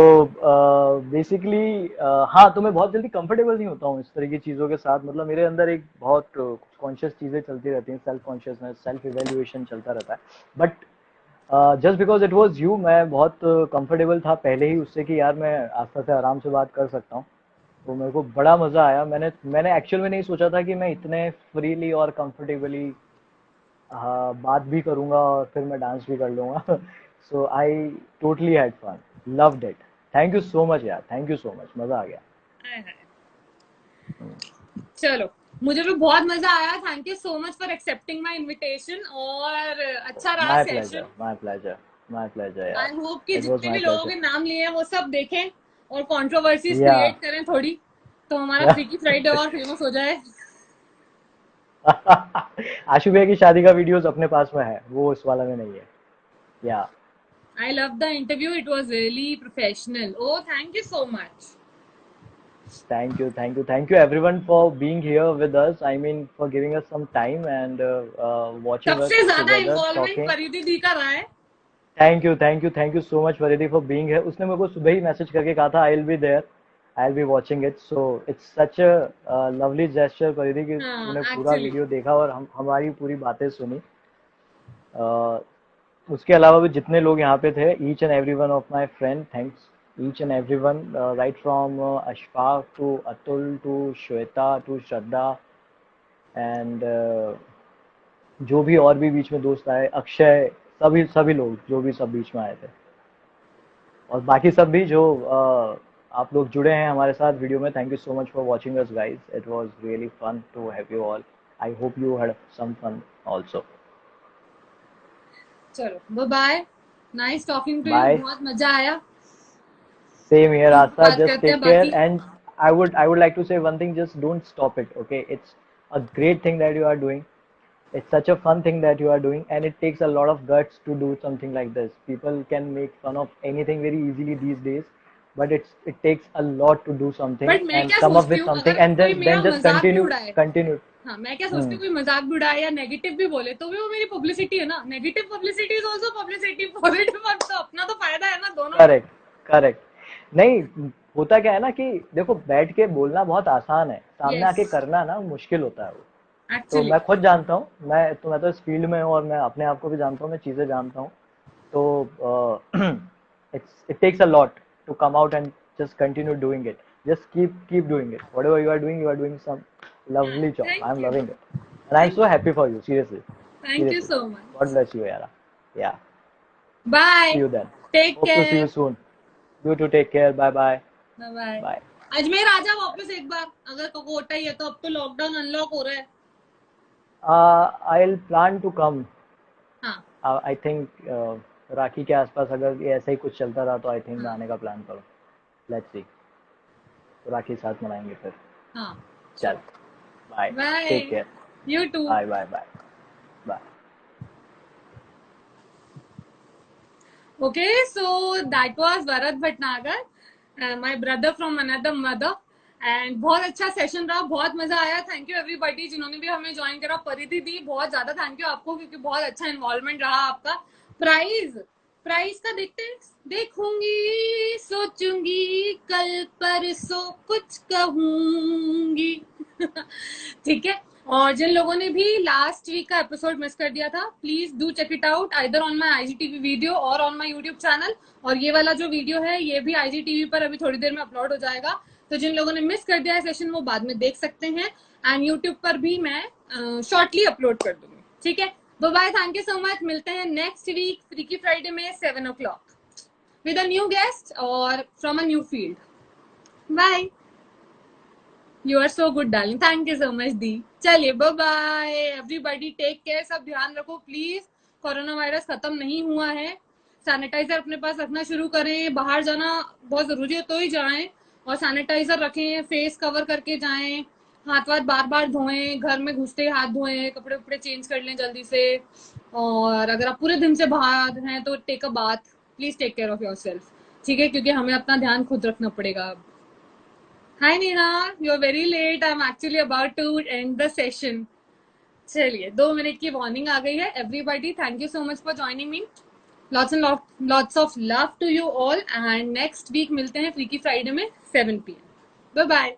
बेसिकली हाँ, तो मैं बहुत जल्दी कंफर्टेबल नहीं होता हूँ इस तरह की चीज़ों के साथ. मतलब मेरे अंदर एक बहुत कॉन्शियस चीज़ें चलती रहती हैं, सेल्फ कॉन्शियसनेस, सेल्फ इवेल्युएशन चलता रहता है. But just because it was you, मैं बहुत कंफर्टेबल था पहले ही उससे कि यार मैं आस्था से आराम से बात कर सकता हूँ. तो मेरे को बड़ा मज़ा आया. मैंने एक्चुअल में नहीं सोचा था कि मैं इतने फ्रीली और कंफर्टेबली हाँ, बात भी करूंगा और फिर मैं डांस भी कर लूंगा. So I totally had fun, loved it. Thank you so much यार, थैंक यू सो मच, मजा आ गया. हाय हाय चलो मुझे भी बहुत मजा आया thank you so much for accepting my invitation और अच्छा रहा my session pleasure, my pleasure, my pleasure यार. आई होप कि इट वाज जितने माय भी लोगों प्लेजर. के नाम लिए हैं वो सब देखें और कंट्रोवर्सीज या क्रिएट करें थोड़ी तो हमारा फ्रीकी फ्राइडे और फेमस हो जाए आशु भैया की शादी का वीडियोस अपने पास में है, वो इस वाला में नहीं है. या I love the interview it was really professional oh thank you so much thank you everyone for being here with us. I mean, for giving us some time and watching us सबसे ज्यादा together involvement talking. परिधि दी का रहा है thank you so much Faridi for being here. उसने मेरे को सुबह ही मैसेज करके कहा था I will be there, I will be watching it. So it's such a lovely gesture Faridi कि हाँ तूने पूरा एक्चुअली वीडियो देखा और हमारी पूरी बातें सुनी. उसके अलावा भी जितने लोग यहाँ पे थे, each and every one of my friend, thanks each and every one, right from Ashfaq to Atul to Shweta to Shraddha and जो भी और भी बीच में दोस्त आए, अक्षय, सभी सभी लोग जो भी सब बीच में आए थे और बाकी सब भी जो आप लोग जुड़े हैं हमारे साथ वीडियो में. Thank you so much for watching us guys. It was really fun to have you all. I hope you had some fun also. चलो bye nice talking to you bye. बहुत मजा आया Same here, फिर Asta. बात Just करते हैं take care, बाकी and I would like to say one thing. Just don't stop it. Okay, it's a great thing that you are doing. It's such a fun thing that you are doing, and it takes a lot of guts to do something like this. People can make fun of anything very easily these days, but it takes a lot to do something but मैं and क्या come up सोचती with हूँ something, अगर and कोई मेरा then just मजाक भी उड़ाए continue. हाँ मैं क्या सोचती हूँ कोई मजाक भी उड़ाए या नेगेटिव भी बोले तो भी वो मेरी पब्लिसिटी है ना negative publicity is also publicity positive तो अपना तो फायदा है ना दोनों में Correct, correct. नहीं, होता क्या है ना कि देखो, बैठ के बोलना बहुत आसान है, सामने यस, आके करना ना मुश्किल होता है वो। तो एक्चुअली। मैं खुद जानता हूँ, मैं तो इस फील्ड में हूँ और मैं अपने आप को भी जानता हूँ, मैं चीज़ें जानता हूँ। तो it takes a lot to come out and just continue doing it. Just keep doing it. Whatever you are doing some lovely job. Thank I'm you, loving it, and I'm thank so you, happy for you. Seriously, thank you seriously. So God much. bless you, Yara. Yeah. Bye, See you then. Take Hope to see you care, soon. You too. Take care. Bye bye. Bye bye. Bye. Ajmer आ जा वापस एक बार, अगर कोटा ही है तो। अब तो lockdown unlock हो रहा है। I'll plan to come. हाँ, आई थिंक राखी के आसपास अगर ये ऐसा ही कुछ चलता रहा तो आई थिंक मैं हाँ, आने का प्लान करूँ। लेट्स सी, तो राखी साथ मनाएंगे फिर। हाँ, चल, sure. Bye, take bye, care. You too. Bye bye bye bye. Okay, so that was Bharat Bhatnagar, my brother from another mother. And बहुत अच्छा सेशन रहा, बहुत मजा आया। थैंक यू एवरीबॉडी जिन्होंने भी हमें ज्वाइन करा। परिधि दी, बहुत ज्यादा थैंक यू आपको, क्योंकि बहुत अच्छा इन्वॉल्वमेंट रहा आपका। प्राइज प्राइज का देखते हैं। देखूंगी, सोचूंगी, कल परसों कुछ कहूंगी। ठीक है। और जिन लोगों ने भी लास्ट वीक का एपिसोड मिस कर दिया था, please do check it out either on my IGTV video और ऑन माई यूट्यूब चैनल। और ये वाला जो वीडियो है ये भी आईजीटीवी पर अभी थोड़ी देर में अपलोड हो जाएगा। तो जिन लोगों ने मिस कर दिया है सेशन वो बाद में देख सकते हैं। एंड यूट्यूब पर भी मैं शॉर्टली अपलोड कर दूंगी। ठीक है, bye bye, thank you so much. मिलते हैं नेक्स्ट वीक फ्रीकी फ्राइडे में 7 o'clock with a new guest or from a new field. Bye. You are so good, darling. Thank you so much, दी। चलिए, bye bye everybody, take care. सब ध्यान रखो please, corona virus खत्म नहीं हुआ है। सैनिटाइजर अपने पास रखना शुरू करें। बाहर जाना बहुत जरूरी है तो ही जाएं, और सैनिटाइजर रखें, फेस कवर करके जाएं, हाथ वाथ बार बार धोएं, घर में घुसते ही हाथ धोएं, कपड़े वपड़े चेंज कर लें जल्दी से। और अगर आप पूरे दिन से बाहर हैं तो take a bath. Please take care of yourself. ठीक है, क्योंकि हमें अपना ध्यान खुद रखना पड़ेगा अब। Hi Neha, you're very late. I'm actually about to end the session. चलिए, 2 मिनट की वार्निंग आ गई है। Everybody thank you so much for joining me. Lots of love to you all, and next week मिलते हैं freaky Friday में 7 PM। Bye bye.